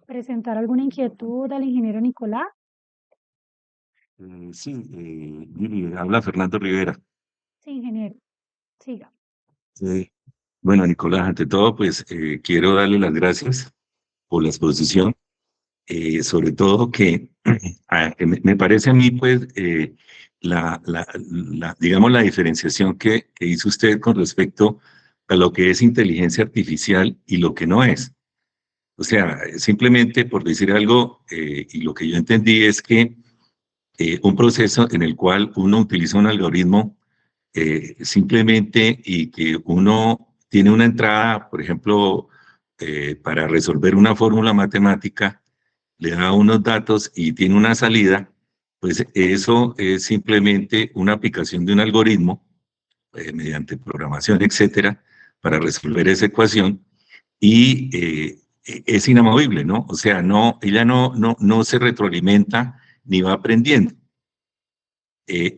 presentar alguna inquietud al ingeniero Nicolás. Sí, habla Fernando Rivera. Sí, ingeniero, siga. Eh, bueno, Nicolás, ante todo, pues quiero darle las gracias por la exposición, sobre todo que me parece a mí, pues, digamos, la diferenciación que hizo usted con respecto a lo que es inteligencia artificial y lo que no es. O sea, simplemente por decir algo, y lo que yo entendí es que un proceso en el cual uno utiliza un algoritmo simplemente y que uno tiene una entrada, por ejemplo, para resolver una fórmula matemática, le da unos datos y tiene una salida, pues eso es simplemente una aplicación de un algoritmo mediante programación, etcétera, para resolver esa ecuación y es inamovible, ¿no? O sea, ella no se retroalimenta ni va aprendiendo.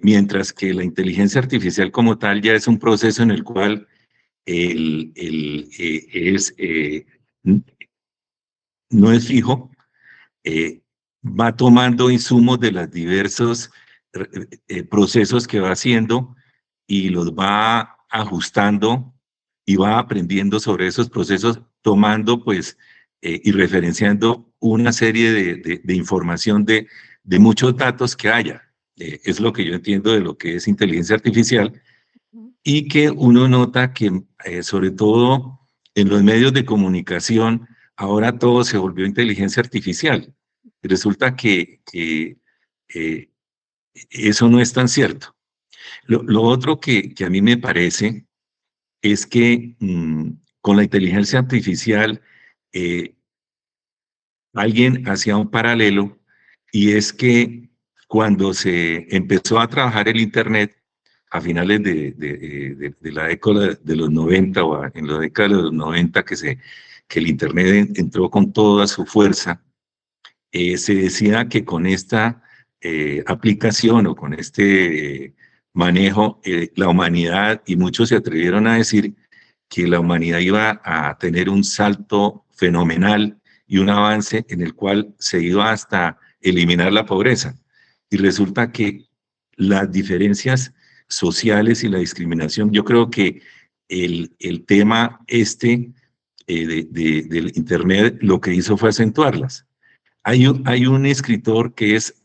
Mientras que la inteligencia artificial como tal ya es un proceso en el cual el, el, es, no es fijo, va tomando insumos de los diversos procesos que va haciendo y los va ajustando y va aprendiendo sobre esos procesos, tomando pues y referenciando una serie de información de muchos datos que haya. Es lo que yo entiendo de lo que es inteligencia artificial y que uno nota que sobre todo en los medios de comunicación ahora todo se volvió inteligencia artificial. Resulta que eso no es tan cierto. Lo otro que a mí me parece es que con la inteligencia artificial eh, alguien hacía un paralelo y es que cuando se empezó a trabajar el Internet a finales de la década de los 90 o en la década de los 90 que el Internet entró con toda su fuerza, se decía que con esta aplicación o con este manejo, la humanidad, y muchos se atrevieron a decir que la humanidad iba a tener un salto fenomenal y un avance en el cual se iba hasta eliminar la pobreza. Y resulta que las diferencias sociales y la discriminación, yo creo que el tema del Internet lo que hizo fue acentuarlas. Hay un escritor que es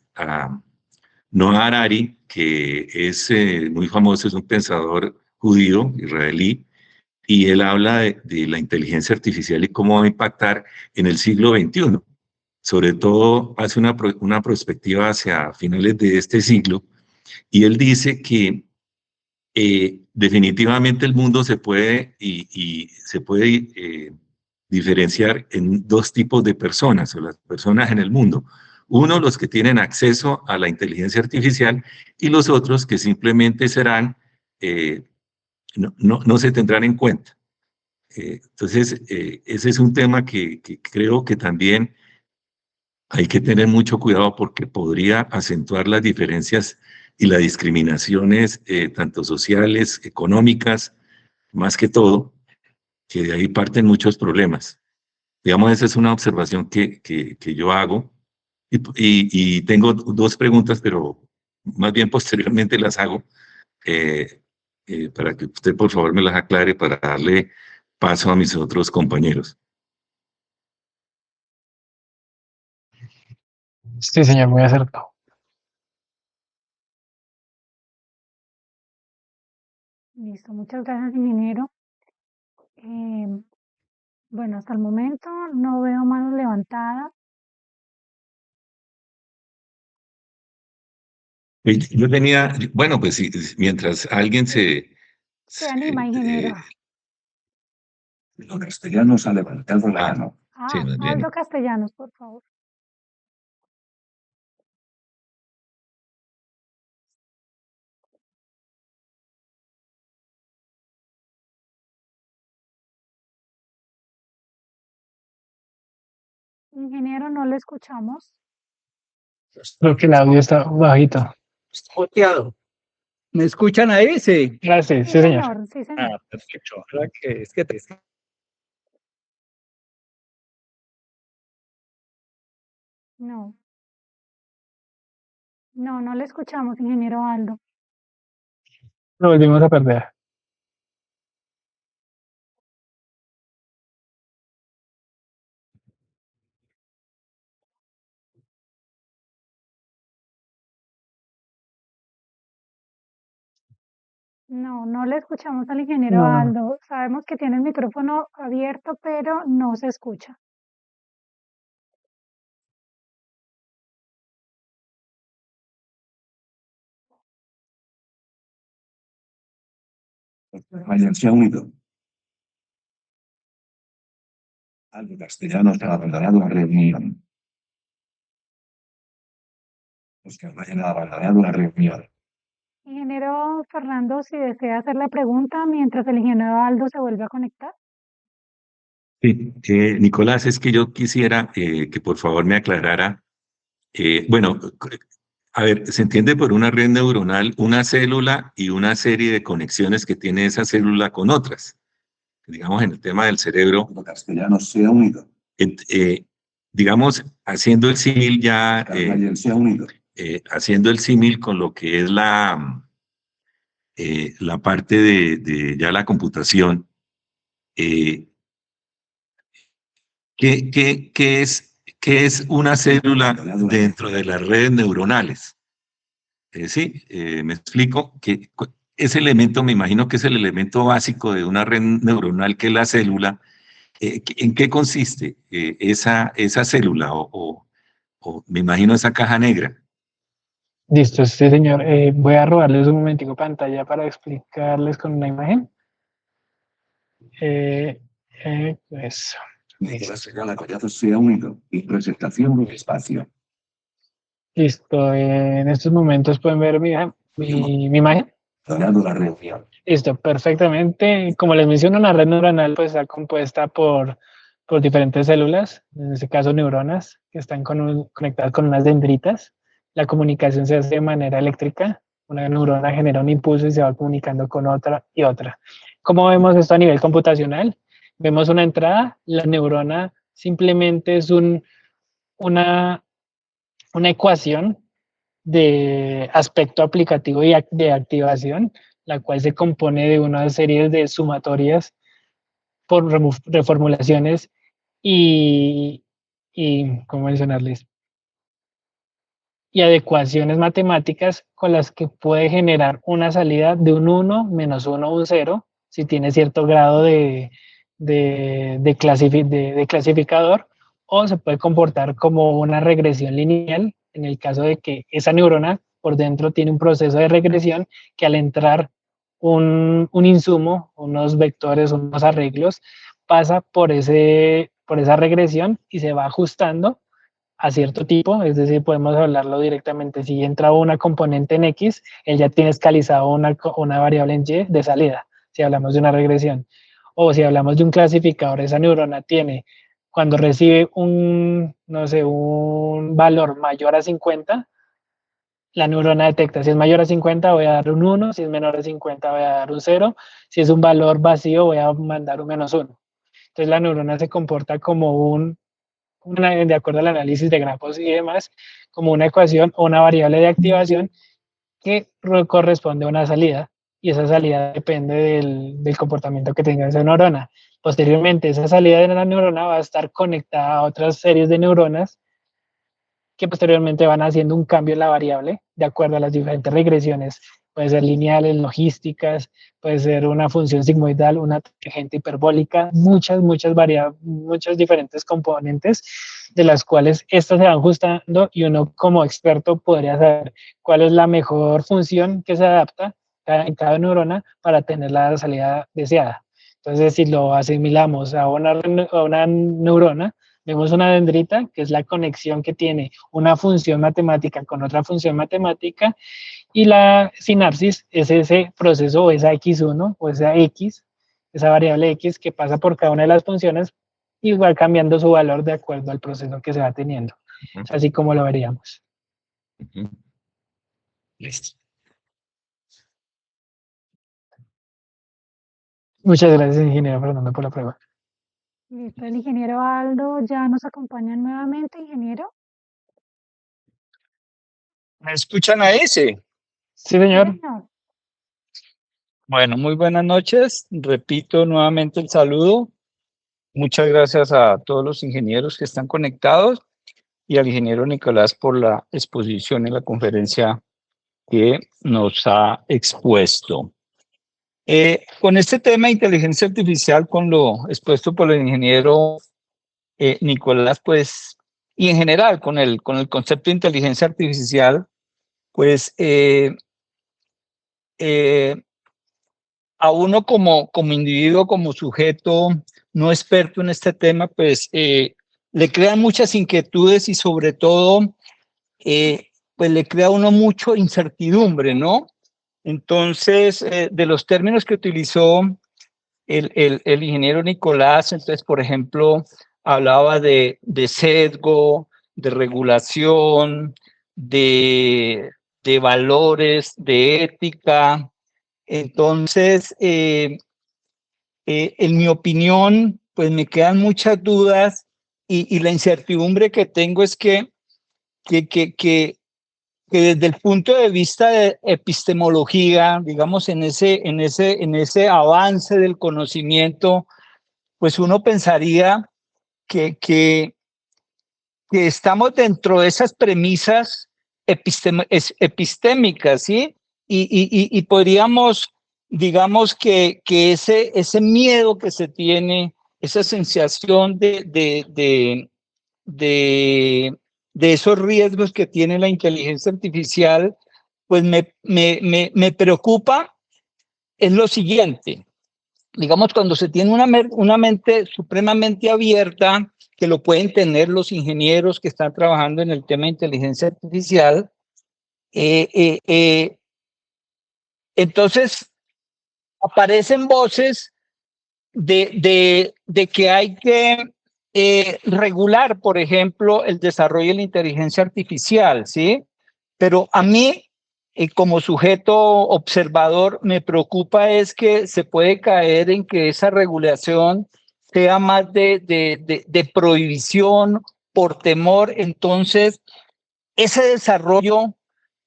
Noah Harari, que es muy famoso, es un pensador judío, israelí, y él habla de la inteligencia artificial y cómo va a impactar en el siglo XXI. Sobre todo hace una perspectiva hacia finales de este siglo, y él dice que definitivamente el mundo se puede y se puede diferenciar en dos tipos de personas, o las personas en el mundo. Uno, los que tienen acceso a la inteligencia artificial y los otros que simplemente serán, no se tendrán en cuenta. Entonces, ese es un tema que creo que también hay que tener mucho cuidado porque podría acentuar las diferencias y las discriminaciones, tanto sociales, económicas, más que todo, que de ahí parten muchos problemas. Digamos, esa es una observación que yo hago y tengo dos preguntas, pero más bien posteriormente las hago eh, para que usted por favor me las aclare para darle paso a mis otros compañeros. Sí, señor, muy acertado. Listo, muchas gracias, ingeniero. Bueno, hasta el momento no veo manos levantadas. Yo tenía, bueno, pues mientras alguien Se anima, se ingeniero. los castellanos a levantar la mano. Sí, Ah, más Aldo bien. Castellanos, por favor. Ingeniero, no le escuchamos. Creo que el audio está bajito. Está muteado. ¿Me escuchan ahí? Sí. Gracias, Sí, sí, señor. señor, sí, señor. Ah, perfecto. ¿Verdad que es que No. No, no le escuchamos, ingeniero Aldo. Lo volvimos a perder. No, no le escuchamos al ingeniero No. Aldo. Sabemos que tiene el micrófono abierto, pero no se escucha. Ryan se ha unido. Aldo Castellanos ha abandonado la reunión. Oscar Ryan ha abandonado la reunión. Ingeniero Fernando, si desea hacer la pregunta mientras el ingeniero Aldo se vuelve a conectar. Sí, Nicolás, es que yo quisiera que por favor me aclarara. Bueno, a ver, se entiende por una red neuronal una célula y una serie de conexiones que tiene esa célula con otras. Digamos, en el tema del cerebro, Aldo Castellanos se ha unido. digamos, haciendo el símil ya, Ryan se ha unido. haciendo el símil con lo que es la parte de ya la computación, ¿qué es una célula dentro de las redes neuronales? Sí, me explico que ese elemento, me imagino que es el elemento básico de una red neuronal, que es la célula. ¿En qué consiste esa célula o me imagino esa caja negra? Listo, sí, señor. Voy a robarles un momentico pantalla para explicarles con una imagen. Eso. Nicolás Segala Collazos se ha unido. Y presentación del espacio. Listo. En estos momentos pueden ver mi imagen. Donado la reunión. Listo, perfectamente. Como les menciono, una red neuronal pues está compuesta por diferentes células, en este caso neuronas, que están conectadas con unas dendritas. La comunicación se hace de manera eléctrica. Una neurona genera un impulso y se va comunicando con otra y otra. ¿Cómo vemos esto a nivel computacional? Vemos una entrada, la neurona simplemente es una ecuación de aspecto aplicativo y de activación, la cual se compone de una serie de sumatorias por reformulaciones y, ¿cómo mencionarles? Y adecuaciones matemáticas con las que puede generar una salida de un 1, menos 1, un 0, si tiene cierto grado de clasificador, o se puede comportar como una regresión lineal en el caso de que esa neurona por dentro tiene un proceso de regresión que al entrar un insumo, unos vectores, unos arreglos, pasa por esa regresión y se va ajustando a cierto tipo, es decir, podemos hablarlo directamente. Si entra una componente en X, él ya tiene escalizado una variable en Y de salida, si hablamos de una regresión. O si hablamos de un clasificador, esa neurona tiene, cuando recibe no sé, un valor mayor a 50, la neurona detecta si es mayor a 50 voy a dar un 1, si es menor a 50 voy a dar un 0, si es un valor vacío voy a mandar un menos 1. Entonces la neurona se comporta como de acuerdo al análisis de grafos y demás, como una ecuación o una variable de activación que corresponde a una salida, y esa salida depende del comportamiento que tenga esa neurona. Posteriormente, esa salida de la neurona va a estar conectada a otras series de neuronas que posteriormente van haciendo un cambio en la variable de acuerdo a las diferentes regresiones. Puede ser lineales, logísticas, puede ser una función sigmoidal, una tangente hiperbólica, muchas diferentes componentes de las cuales estas se van ajustando y uno como experto podría saber cuál es la mejor función que se adapta en cada neurona para tener la salida deseada. Entonces, si lo asimilamos a una neurona, vemos una dendrita, que es la conexión que tiene una función matemática con otra función matemática, y la sinapsis es ese proceso o esa X1 o esa X, esa variable X que pasa por cada una de las funciones y va cambiando su valor de acuerdo al proceso que se va teniendo. Ujú. Así como lo veríamos. Ujú. Listo. Muchas gracias, ingeniero Fernando, por la prueba. Listo, el ingeniero Aldo ya nos acompaña nuevamente, ingeniero. ¿Me escuchan a ese? Sí, señor. Señor. Bueno, muy buenas noches. Repito nuevamente el saludo. Muchas gracias a todos los ingenieros que están conectados y al ingeniero Nicolás por la exposición en la conferencia que nos ha expuesto. Con este tema de inteligencia artificial, con lo expuesto por el ingeniero Nicolás, pues, y en general con el concepto de inteligencia artificial, pues a uno como individuo, como sujeto no experto en este tema, pues le crean muchas inquietudes y sobre todo, pues le crea a uno mucho incertidumbre, ¿no? Entonces, de los términos que utilizó el ingeniero Nicolás, entonces, por ejemplo, hablaba de sesgo, de regulación, de valores, de ética. Entonces, en mi opinión, pues me quedan muchas dudas y la incertidumbre que tengo es que desde el punto de vista de epistemología, digamos, en ese avance del conocimiento, pues uno pensaría que estamos dentro de esas premisas epistémicas, ¿sí? Y podríamos, digamos, que ese miedo que se tiene, esa sensación de esos riesgos que tiene la inteligencia artificial, pues me preocupa es lo siguiente. Digamos, cuando se tiene una mente supremamente abierta, que lo pueden tener los ingenieros que están trabajando en el tema de inteligencia artificial, entonces aparecen voces de que hay que regular, por ejemplo, el desarrollo de la inteligencia artificial, ¿sí? Pero a mí, como sujeto observador, me preocupa es que se puede caer en que esa regulación sea más de prohibición por temor. Entonces, ese desarrollo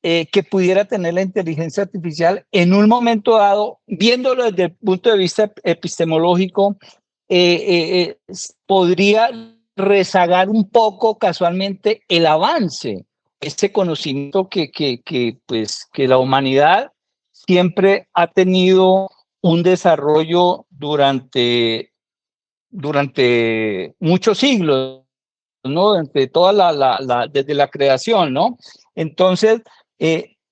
que pudiera tener la inteligencia artificial en un momento dado, viéndolo desde el punto de vista epistemológico, podría rezagar un poco casualmente el avance, este conocimiento pues, que la humanidad siempre ha tenido un desarrollo durante muchos siglos, ¿no? Desde desde la creación, ¿no? Entonces,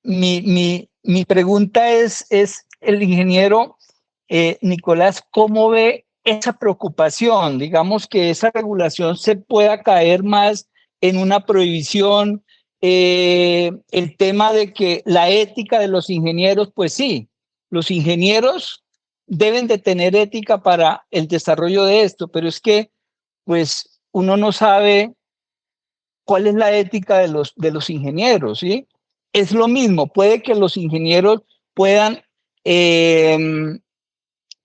mi pregunta es el ingeniero Nicolás, ¿cómo ve esa preocupación? Digamos que esa regulación se pueda caer más en una prohibición, el tema de que la ética de los ingenieros, pues sí, los ingenieros deben de tener ética para el desarrollo de esto, pero es que, pues, uno no sabe cuál es la ética de los ingenieros, ¿sí? Es lo mismo, puede que los ingenieros puedan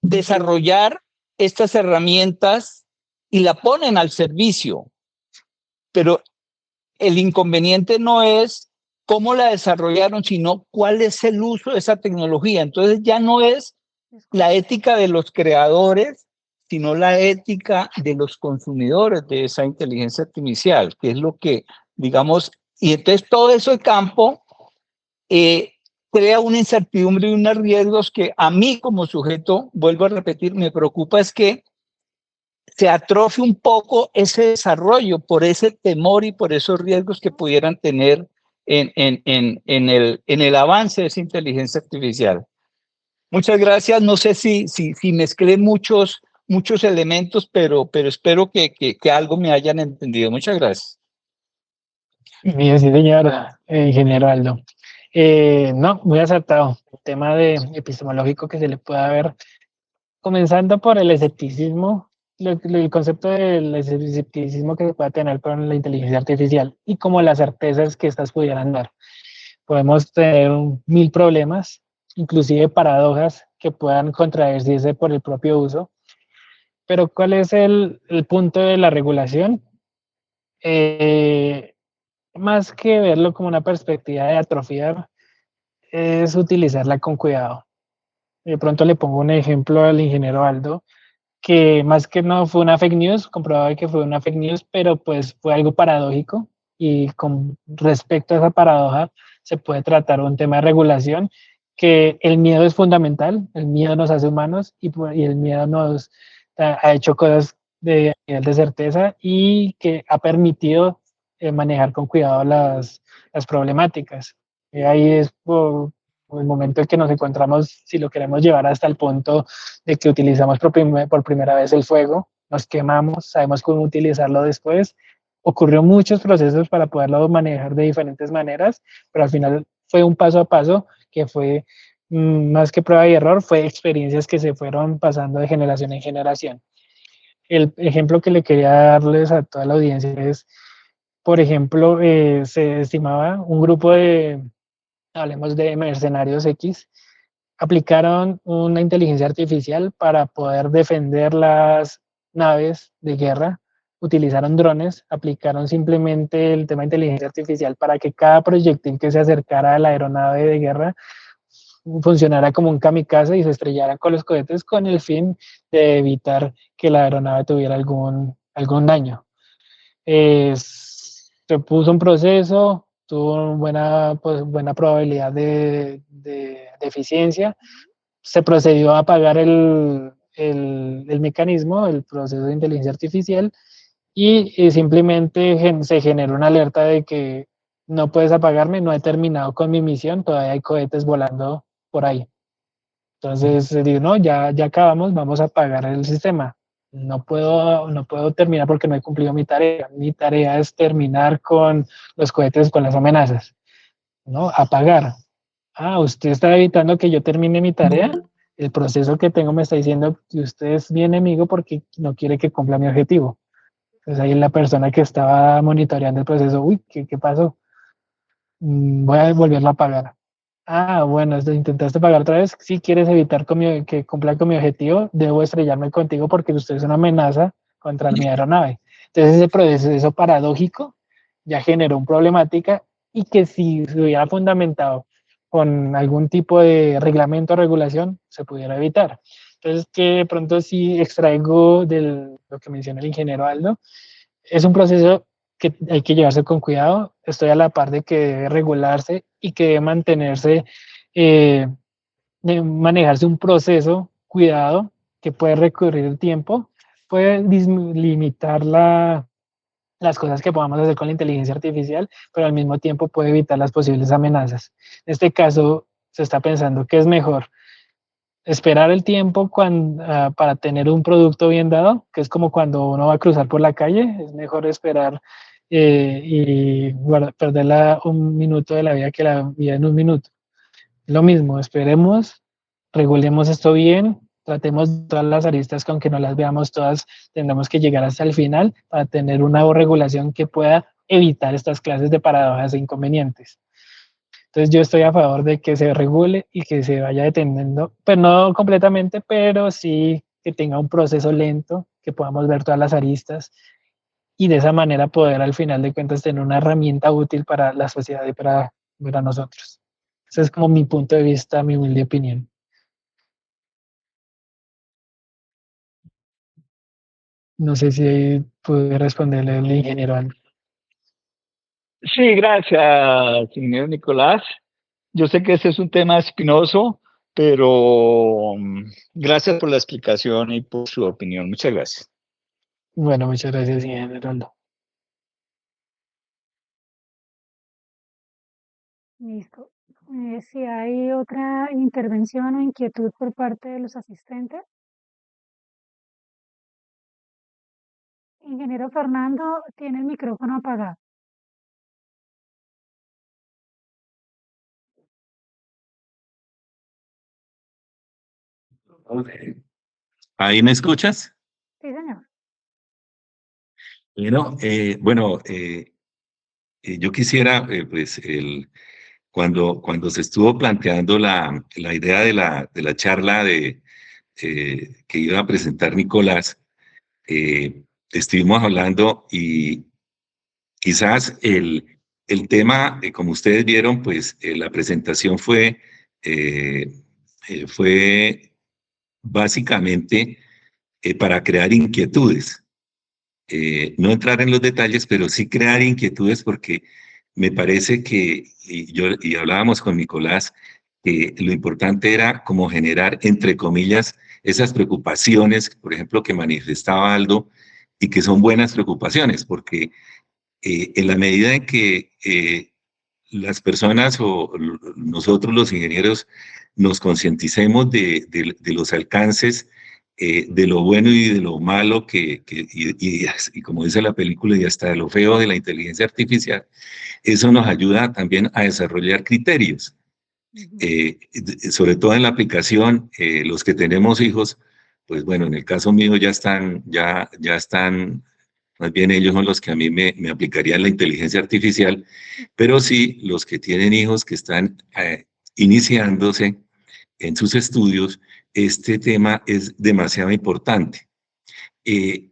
desarrollar estas herramientas y la ponen al servicio, pero el inconveniente no es cómo la desarrollaron, sino cuál es el uso de esa tecnología. Entonces ya no es la ética de los creadores, sino la ética de los consumidores de esa inteligencia artificial, que es lo que, digamos, y entonces todo ese campo crea una incertidumbre y unos riesgos que a mí como sujeto, vuelvo a repetir, me preocupa es que se atrofie un poco ese desarrollo por ese temor y por esos riesgos que pudieran tener en el avance de esa inteligencia artificial. Muchas gracias. No sé si mezclé muchos elementos, pero espero que algo me hayan entendido. Muchas gracias. Bien, sí, señor ingeniero Aldo. No, muy acertado. El tema de epistemológico que se le puede ver, comenzando por el escepticismo el concepto del escepticismo que se puede tener con la inteligencia artificial y como las certezas que estas pudieran dar. Podemos tener 1000 problemas, inclusive paradojas que puedan contradecirse por el propio uso. Pero ¿cuál es el punto de la regulación? Más que verlo como una perspectiva de atrofiar, es utilizarla con cuidado. De pronto le pongo un ejemplo al ingeniero Aldo, que más que no fue una fake news, comprobaba que fue una fake news, pero pues fue algo paradójico y con respecto a esa paradoja se puede tratar un tema de regulación, que el miedo es fundamental, el miedo nos hace humanos y el miedo nos ha hecho cosas de nivel de certeza y que ha permitido manejar con cuidado las problemáticas. Ahí es por el momento en que nos encontramos, si lo queremos llevar hasta el punto de que utilizamos por primera vez el fuego, nos quemamos, sabemos cómo utilizarlo después. Ocurrió muchos procesos para poderlo manejar de diferentes maneras, pero al final fue un paso a paso que fue más que prueba y error, fue experiencias que se fueron pasando de generación en generación. El ejemplo que le quería darles a toda la audiencia es, por ejemplo, se estimaba un grupo de, hablemos de mercenarios X, aplicaron una inteligencia artificial para poder defender las naves de guerra. Utilizaron drones, aplicaron simplemente el tema de inteligencia artificial para que cada proyectil que se acercara a la aeronave de guerra funcionara como un kamikaze y se estrellara con los cohetes con el fin de evitar que la aeronave tuviera algún daño. Se puso un proceso, tuvo buena probabilidad de eficiencia, se procedió a apagar el mecanismo, el proceso de inteligencia artificial, y simplemente se generó una alerta de que no puedes apagarme, no he terminado con mi misión, todavía hay cohetes volando por ahí. Entonces digo, no, ya acabamos, vamos a apagar el sistema. No puedo terminar porque no he cumplido mi tarea. Mi tarea es terminar con los cohetes, con las amenazas, ¿no? Apagar. Ah, usted está evitando que yo termine mi tarea. El proceso que tengo me está diciendo que usted es mi enemigo porque no quiere que cumpla mi objetivo. Entonces ahí la persona que estaba monitoreando el proceso, uy, ¿qué pasó? Voy a volverlo a apagar. Ah, bueno, intentaste pagar otra vez. Si quieres evitar que cumpla con mi objetivo, debo estrellarme contigo porque usted es una amenaza contra mi aeronave. Entonces ese proceso paradójico ya generó una problemática y que si se hubiera fundamentado con algún tipo de reglamento o regulación, se pudiera evitar. Entonces, que de pronto sí extraigo de lo que menciona el ingeniero Aldo, es un proceso que hay que llevarse con cuidado. Estoy a la par de que debe regularse y que debe mantenerse, de manejarse un proceso cuidado que puede recurrir el tiempo, puede limitar las cosas que podamos hacer con la inteligencia artificial, pero al mismo tiempo puede evitar las posibles amenazas. En este caso, se está pensando que es mejor esperar el tiempo para tener un producto bien dado, que es como cuando uno va a cruzar por la calle, es mejor esperar y perder un minuto de la vida que la vida en un minuto. Lo mismo, esperemos, regulemos esto bien, tratemos todas las aristas con que no las veamos todas, tendremos que llegar hasta el final para tener una regulación que pueda evitar estas clases de paradojas e inconvenientes. Entonces yo estoy a favor de que se regule y que se vaya deteniendo, pues no completamente, pero sí que tenga un proceso lento, que podamos ver todas las aristas y de esa manera poder al final de cuentas tener una herramienta útil para la sociedad y para nosotros. Ese es como mi punto de vista, mi humilde opinión. No sé si pude responderle al ingeniero Andrés. Sí, gracias, ingeniero Nicolás. Yo sé que este es un tema espinoso, pero gracias por la explicación y por su opinión. Muchas gracias. Bueno, muchas gracias, ingeniero Aldo. Listo. Si hay otra intervención o inquietud por parte de los asistentes. Ingeniero Fernando, tiene el micrófono apagado. ¿Ahí me escuchas? Sí, señor. Yo quisiera, pues, cuando se estuvo planteando la idea de la charla que iba a presentar Nicolás, estuvimos hablando y quizás el tema, como ustedes vieron, pues la presentación fue básicamente para crear inquietudes. No entrar en los detalles, pero sí crear inquietudes porque me parece que, y hablábamos con Nicolás, que lo importante era como generar, entre comillas, esas preocupaciones, por ejemplo, que manifestaba Aldo, y que son buenas preocupaciones, porque en la medida en que las personas o nosotros los ingenieros nos concienticemos de los alcances, de lo bueno y de lo malo, y como dice la película, y hasta de lo feo de la inteligencia artificial, eso nos ayuda también a desarrollar criterios. Sobre todo en la aplicación, los que tenemos hijos, pues bueno, en el caso mío ya están, más bien ellos son los que a mí me aplicarían la inteligencia artificial, pero sí los que tienen hijos que están iniciándose en sus estudios, este tema es demasiado importante. Pues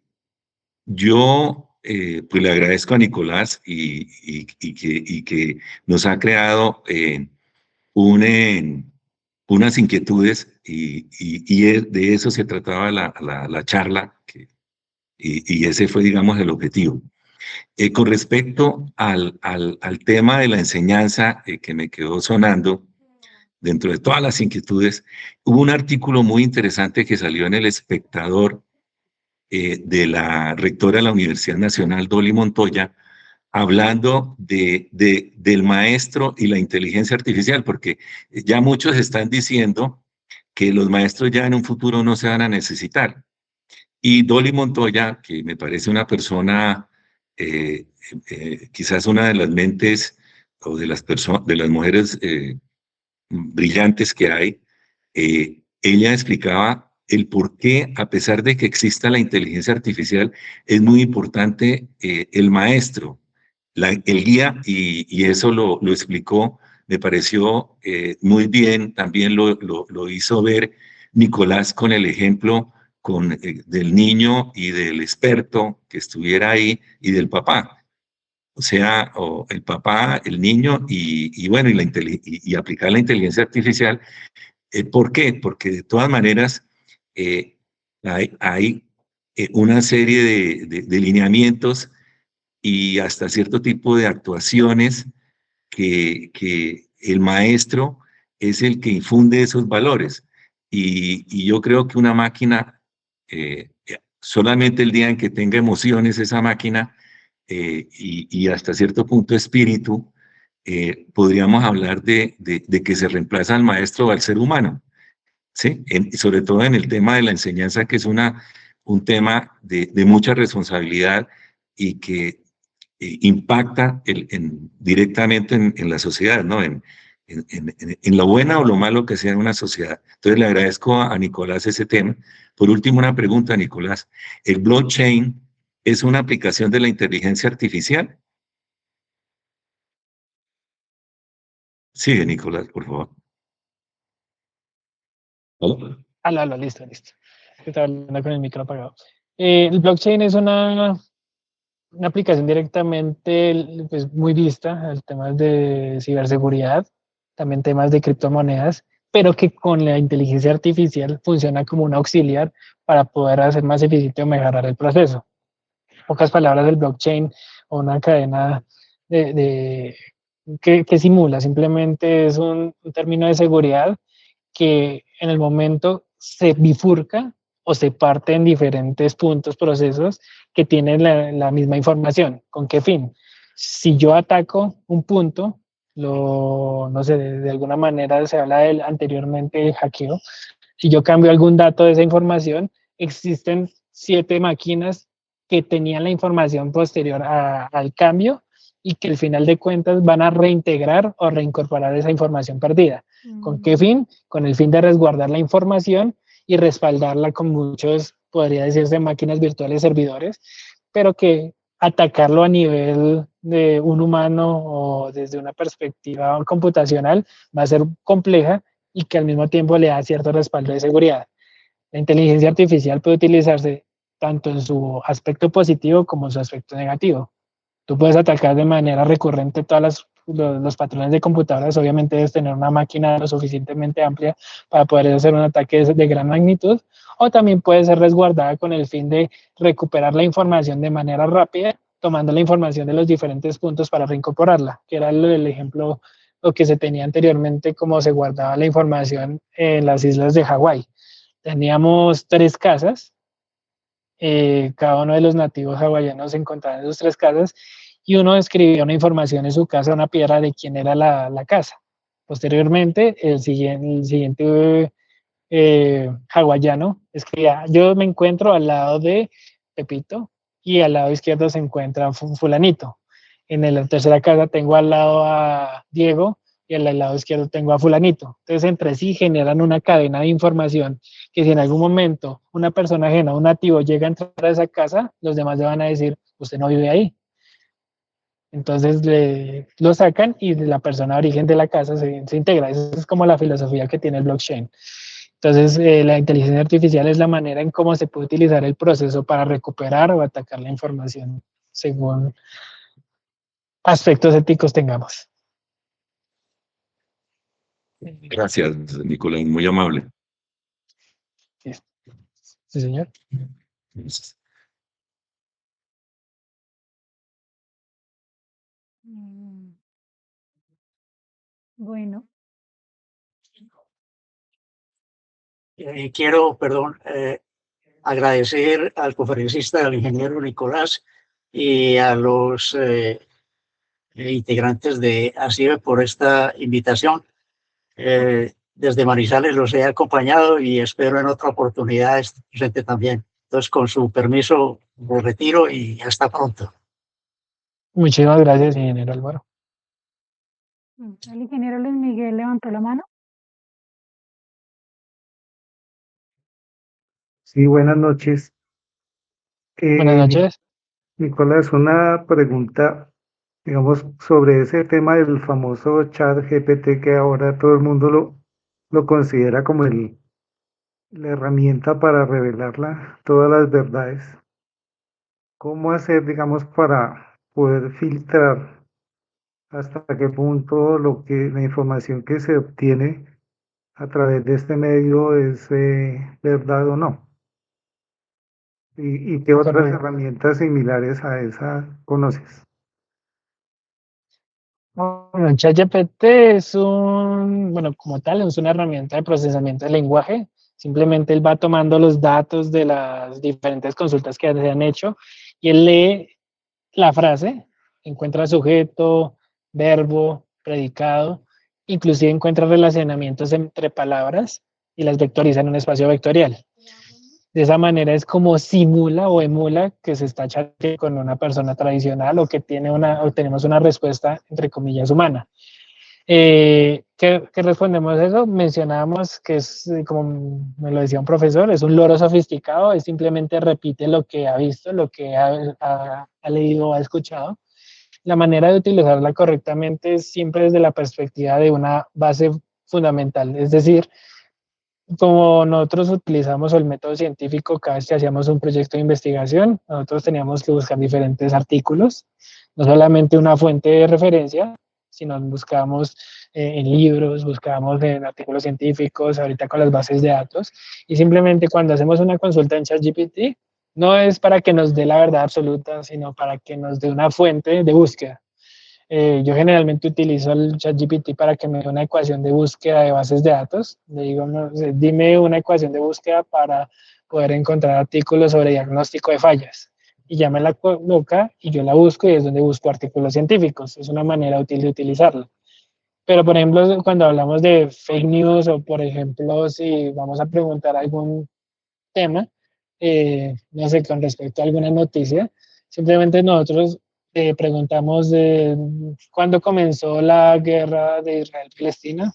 le agradezco a Nicolás y que nos ha creado unas inquietudes y de eso se trataba la charla y ese fue, digamos, el objetivo. Con respecto al tema de la enseñanza que me quedó sonando, dentro de todas las inquietudes, hubo un artículo muy interesante que salió en El Espectador de la rectora de la Universidad Nacional, Dolly Montoya, hablando del maestro y la inteligencia artificial, porque ya muchos están diciendo que los maestros ya en un futuro no se van a necesitar. Y Dolly Montoya, que me parece una persona, quizás una de las mentes o de las mujeres brillantes que hay, ella explicaba el por qué, a pesar de que exista la inteligencia artificial, es muy importante el maestro, el guía, y eso lo explicó, me pareció muy bien, también lo hizo ver Nicolás con el ejemplo del niño y del experto que estuviera ahí y del papá. O sea, el papá, el niño y bueno, y aplicar la inteligencia artificial. ¿Por qué? Porque de todas maneras hay una serie de lineamientos y hasta cierto tipo de actuaciones que el maestro es el que infunde esos valores. Y yo creo que una máquina, solamente el día en que tenga emociones esa máquina y hasta cierto punto espíritu, podríamos hablar de que se reemplaza al maestro o al ser humano, ¿sí? Sobre todo en el tema de la enseñanza, que es un tema de mucha responsabilidad y que impacta directamente en la sociedad, ¿no? En lo bueno o lo malo que sea en una sociedad. Entonces le agradezco a Nicolás ese tema. Por último, una pregunta, Nicolás. ¿El blockchain es una aplicación de la inteligencia artificial? Sigue, Nicolás, por favor. ¿Aló? Aló, listo. Estaba hablando con el micro apagado. El blockchain es una aplicación directamente pues, muy vista al temas de ciberseguridad, también temas de criptomonedas, pero que con la inteligencia artificial funciona como un auxiliar para poder hacer más eficiente o mejorar el proceso. En pocas palabras, el blockchain o una cadena que simula, simplemente es un término de seguridad que en el momento se bifurca o se parte en diferentes puntos, procesos que tienen la misma información. ¿Con qué fin? Si yo ataco un punto, no sé, de alguna manera se habla anteriormente de hackeo, si yo cambio algún dato de esa información, existen 7 máquinas que tenían la información posterior al cambio y que al final de cuentas van a reintegrar o reincorporar esa información perdida. ¿Con qué fin? Con el fin de resguardar la información y respaldarla con muchos, podría decirse, máquinas virtuales servidores, pero que atacarlo a nivel de un humano o desde una perspectiva computacional va a ser compleja y que al mismo tiempo le da cierto respaldo de seguridad. La inteligencia artificial puede utilizarse tanto en su aspecto positivo como en su aspecto negativo. Tú puedes atacar de manera recurrente todos los patrones de computadoras. Obviamente debes tener una máquina lo suficientemente amplia para poder hacer un ataque de gran magnitud, o también puede ser resguardada con el fin de recuperar la información de manera rápida, tomando la información de los diferentes puntos para reincorporarla, que era el ejemplo lo que se tenía anteriormente, como se guardaba la información en las islas de Hawái. Teníamos 3 casas, cada uno de los nativos hawaianos se encontraba en sus 3 casas y uno escribía una información en su casa, una piedra de quién era la casa. Posteriormente, el siguiente hawaiano escribía, yo me encuentro al lado de Pepito y al lado izquierdo se encuentra fulanito. En la tercera casa tengo al lado a Diego y al lado izquierdo tengo a fulanito. Entonces entre sí generan una cadena de información que si en algún momento una persona ajena, un nativo llega a entrar a esa casa, los demás le van a decir, usted no vive ahí. Entonces lo sacan y la persona de origen de la casa se integra. Esa es como la filosofía que tiene el blockchain. Entonces, la inteligencia artificial es la manera en cómo se puede utilizar el proceso para recuperar o atacar la información según aspectos éticos tengamos. Gracias, Nicolás, muy amable. Sí, señor. Bueno. Quiero, perdón, agradecer al conferencista, al ingeniero Nicolás, y a los integrantes de ACIBE por esta invitación. Desde Manizales los he acompañado y espero en otra oportunidad estar presente también. Entonces, con su permiso, me retiro y hasta pronto. Muchísimas gracias, ingeniero Álvaro. El ingeniero Luis Miguel levantó la mano. Sí, buenas noches. Buenas noches. Nicolás, una pregunta, digamos, sobre ese tema del famoso chat GPT que ahora todo el mundo lo considera como la herramienta para revelar todas las verdades. ¿Cómo hacer, digamos, para poder filtrar hasta qué punto la información que se obtiene a través de este medio es verdad o no? ¿Y qué otras Correcto. herramientas similares a esa conoces? Bueno, ChatGPT es bueno, como tal, es una herramienta de procesamiento de lenguaje. Simplemente él va tomando los datos de las diferentes consultas que se han hecho y él lee la frase, encuentra sujeto, verbo, predicado, inclusive encuentra relacionamientos entre palabras y las vectoriza en un espacio vectorial. De esa manera es como simula o emula que se está chateando con una persona tradicional o que o tenemos una respuesta, entre comillas, humana. ¿Qué respondemos a eso? Mencionábamos que es, como me lo decía un profesor, es un loro sofisticado, es simplemente repite lo que ha visto, lo que ha leído o ha escuchado. La manera de utilizarla correctamente es siempre desde la perspectiva de una base fundamental, es decir, como nosotros utilizamos el método científico cada vez que hacíamos un proyecto de investigación, nosotros teníamos que buscar diferentes artículos, no solamente una fuente de referencia, sino buscábamos en libros, buscábamos en artículos científicos, ahorita con las bases de datos, y simplemente cuando hacemos una consulta en ChatGPT, no es para que nos dé la verdad absoluta, sino para que nos dé una fuente de búsqueda. Yo generalmente utilizo el ChatGPT para que me dé una ecuación de búsqueda de bases de datos. Le digo, no, dime una ecuación de búsqueda para poder encontrar artículos sobre diagnóstico de fallas. Y ya me la coloca y yo la busco y es donde busco artículos científicos. Es una manera útil de utilizarlo. Pero, por ejemplo, cuando hablamos de fake news o, por ejemplo, si vamos a preguntar algún tema, no sé, con respecto a alguna noticia, simplemente nosotros preguntamos de cuándo comenzó la guerra de Israel-Palestina,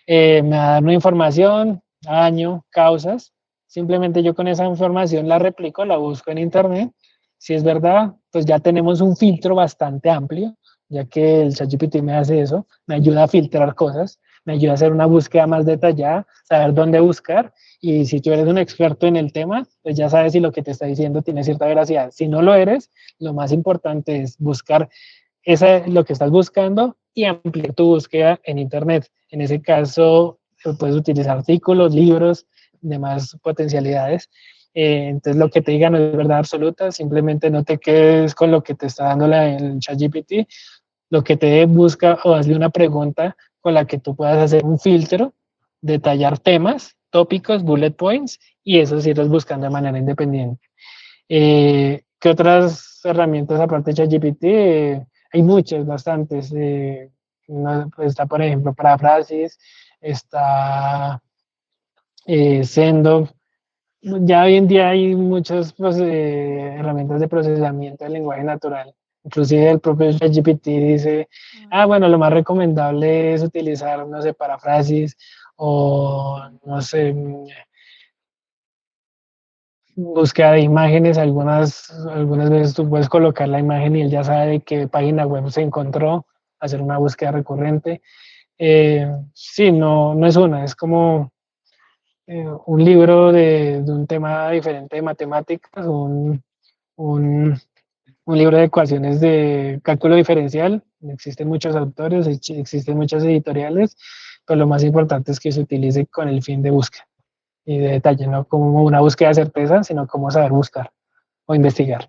me da una información, año, causas, simplemente yo con esa información la replico, la busco en internet Si es verdad, pues ya tenemos un filtro bastante amplio, ya que el ChatGPT me hace eso, me ayuda a filtrar cosas, me ayuda a hacer una búsqueda más detallada, saber dónde buscar, y si tú eres un experto en el tema, pues ya sabes si lo que te está diciendo tiene cierta veracidad. Si no lo eres, lo más importante es buscar lo que estás buscando y ampliar tu búsqueda en Internet. En ese caso, puedes utilizar artículos, libros, demás potencialidades. Entonces, lo que te diga no es verdad absoluta, simplemente no te quedes con lo que te está dando el ChatGPT, lo que te dé, busca o hazle una pregunta con la que tú puedas hacer un filtro, detallar temas, tópicos, bullet points, y eso sí irlos buscando de manera independiente. ¿Qué otras herramientas aparte de ChatGPT? Hay muchas, bastantes. Está, por ejemplo, Paraphrases, está Sendo. Ya hoy en día hay muchas pues, herramientas de procesamiento del lenguaje natural. Inclusive el propio ChatGPT dice, bueno, lo más recomendable es utilizar, no sé, Paraphrases o, no sé, búsqueda de imágenes. Algunas veces tú puedes colocar la imagen y él ya sabe de qué página web se encontró, hacer una búsqueda recurrente. Sí, no es una, es como un libro de un tema diferente de matemáticas, un libro de ecuaciones de cálculo diferencial. Existen muchos autores, existen muchas editoriales, pero lo más importante es que se utilice con el fin de búsqueda y de detalle, no como una búsqueda de certeza, sino como saber buscar o investigar.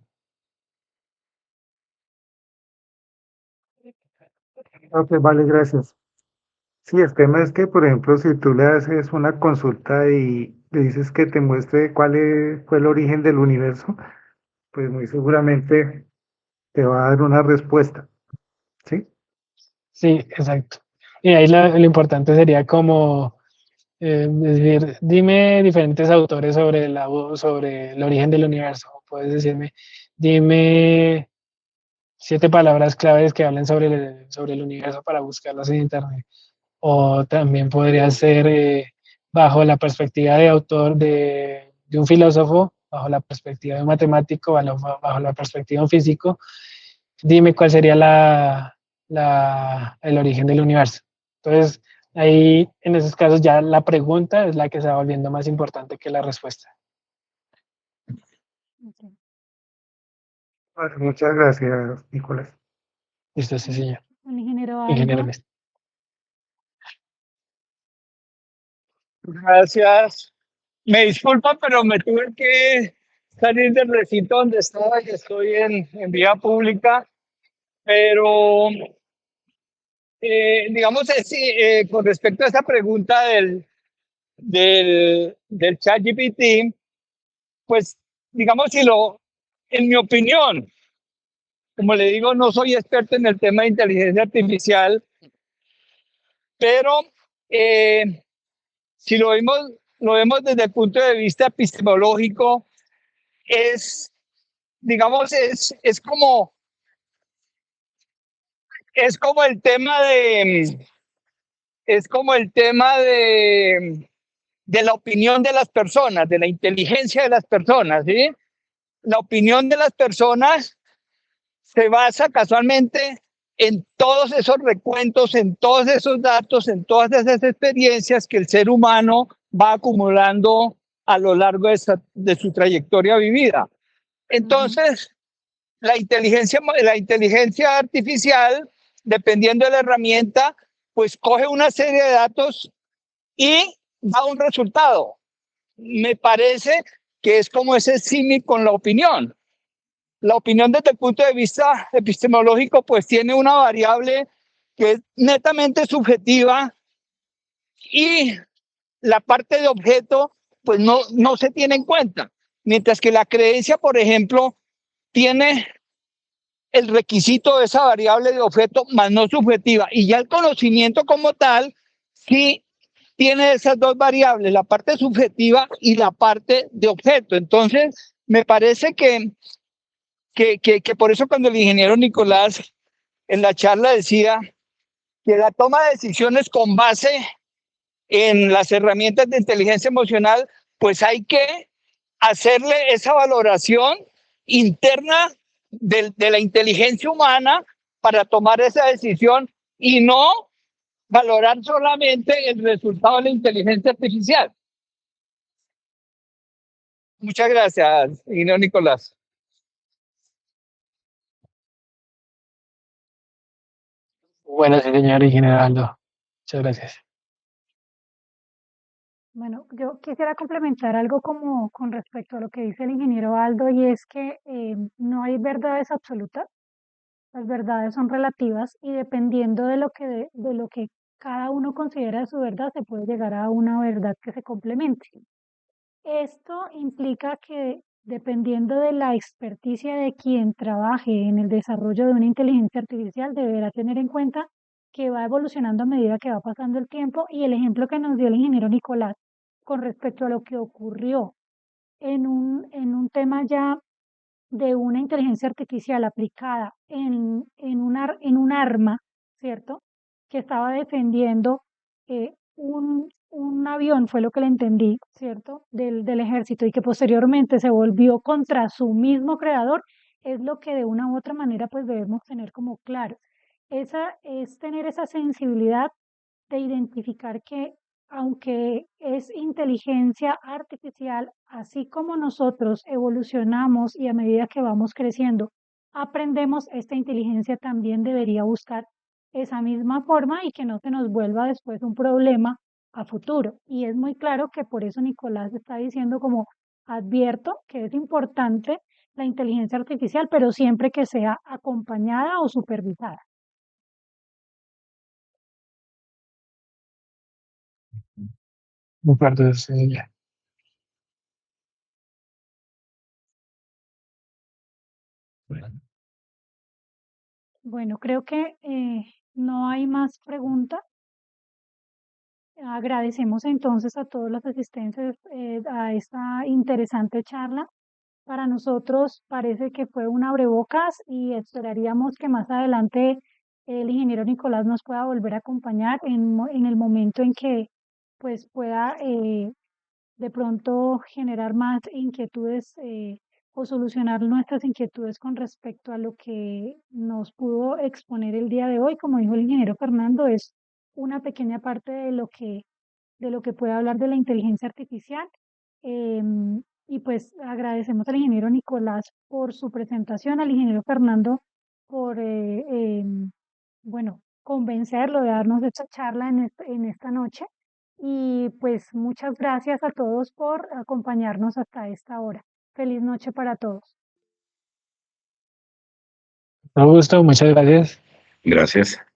Ok, vale, gracias. Sí, el tema es que, por ejemplo, si tú le haces una consulta y le dices que te muestre fue el origen del universo, pues muy seguramente te va a dar una respuesta, ¿sí? Sí, exacto. Y ahí lo importante sería como decir, dime diferentes autores sobre el origen del universo. Puedes decirme, dime 7 palabras claves que hablen sobre el universo para buscarlas en Internet. O también podría ser bajo la perspectiva de autor de un filósofo, bajo la perspectiva de un matemático, bajo la perspectiva de un físico, dime cuál sería el origen del universo. Entonces, ahí en esos casos ya la pregunta es la que se va volviendo más importante que la respuesta. Ok. Vale, muchas gracias, Nicolás. Listo, sí, señor. El ingeniero Ingeniero Alba. Mestre. Gracias. Me disculpa, pero me tuve que salir del recinto donde estaba, que estoy en vía pública, pero digamos, con respecto a esta pregunta del ChatGPT, pues digamos, en mi opinión, como le digo, no soy experto en el tema de inteligencia artificial, pero si lo vemos desde el punto de vista epistemológico, digamos, es como el tema de la opinión de las personas, de la inteligencia de las personas, ¿sí? La opinión de las personas se basa casualmente en todos esos recuentos, en todos esos datos, en todas esas experiencias que el ser humano va acumulando a lo largo de su trayectoria vivida. Entonces, la inteligencia artificial, dependiendo de la herramienta, pues coge una serie de datos y da un resultado. Me parece que es como ese símil con la opinión. La opinión desde el punto de vista epistemológico pues tiene una variable que es netamente subjetiva y la parte de objeto pues no se tiene en cuenta. Mientras que la creencia, por ejemplo, tiene el requisito de esa variable de objeto más no subjetiva, y ya el conocimiento como tal sí tiene esas dos variables, la parte subjetiva y la parte de objeto. Entonces me parece que por eso cuando el ingeniero Nicolás en la charla decía que la toma de decisiones con base en las herramientas de inteligencia emocional, pues hay que hacerle esa valoración interna de la inteligencia humana para tomar esa decisión y no valorar solamente el resultado de la inteligencia artificial. Muchas gracias, ingeniero Nicolás. Bueno, sí, señor ingeniero Aldo. Muchas gracias. Bueno, yo quisiera complementar algo como con respecto a lo que dice el ingeniero Aldo, y es que no hay verdades absolutas, las verdades son relativas y dependiendo de lo que cada uno considera su verdad, se puede llegar a una verdad que se complemente. Esto implica que dependiendo de la experticia de quien trabaje en el desarrollo de una inteligencia artificial, deberá tener en cuenta que va evolucionando a medida que va pasando el tiempo, y el ejemplo que nos dio el ingeniero Nicolás con respecto a lo que ocurrió en un tema ya de una inteligencia artificial aplicada en un arma, ¿cierto? Que estaba defendiendo un avión, fue lo que le entendí, ¿cierto? Del ejército, y que posteriormente se volvió contra su mismo creador, es lo que de una u otra manera pues debemos tener como claro. Esa es tener esa sensibilidad de identificar que aunque es inteligencia artificial, así como nosotros evolucionamos y a medida que vamos creciendo, aprendemos, esta inteligencia también debería buscar esa misma forma y que no se nos vuelva después un problema a futuro. Y es muy claro que por eso Nicolás está diciendo como advierto que es importante la inteligencia artificial, pero siempre que sea acompañada o supervisada. Un par de señas. Bueno, creo que no hay más preguntas. Agradecemos entonces a todos los asistentes a esta interesante charla. Para nosotros parece que fue un abrebocas y esperaríamos que más adelante el ingeniero Nicolás nos pueda volver a acompañar en el momento en que pues pueda de pronto generar más inquietudes o solucionar nuestras inquietudes con respecto a lo que nos pudo exponer el día de hoy. Como dijo el ingeniero Fernando, es una pequeña parte de lo que puede hablar de la inteligencia artificial. Y pues agradecemos al ingeniero Nicolás por su presentación, al ingeniero Fernando por, bueno, convencerlo de darnos esta charla en esta noche. Y pues muchas gracias a todos por acompañarnos hasta esta hora. Feliz noche para todos. Un gusto, muchas gracias. Gracias.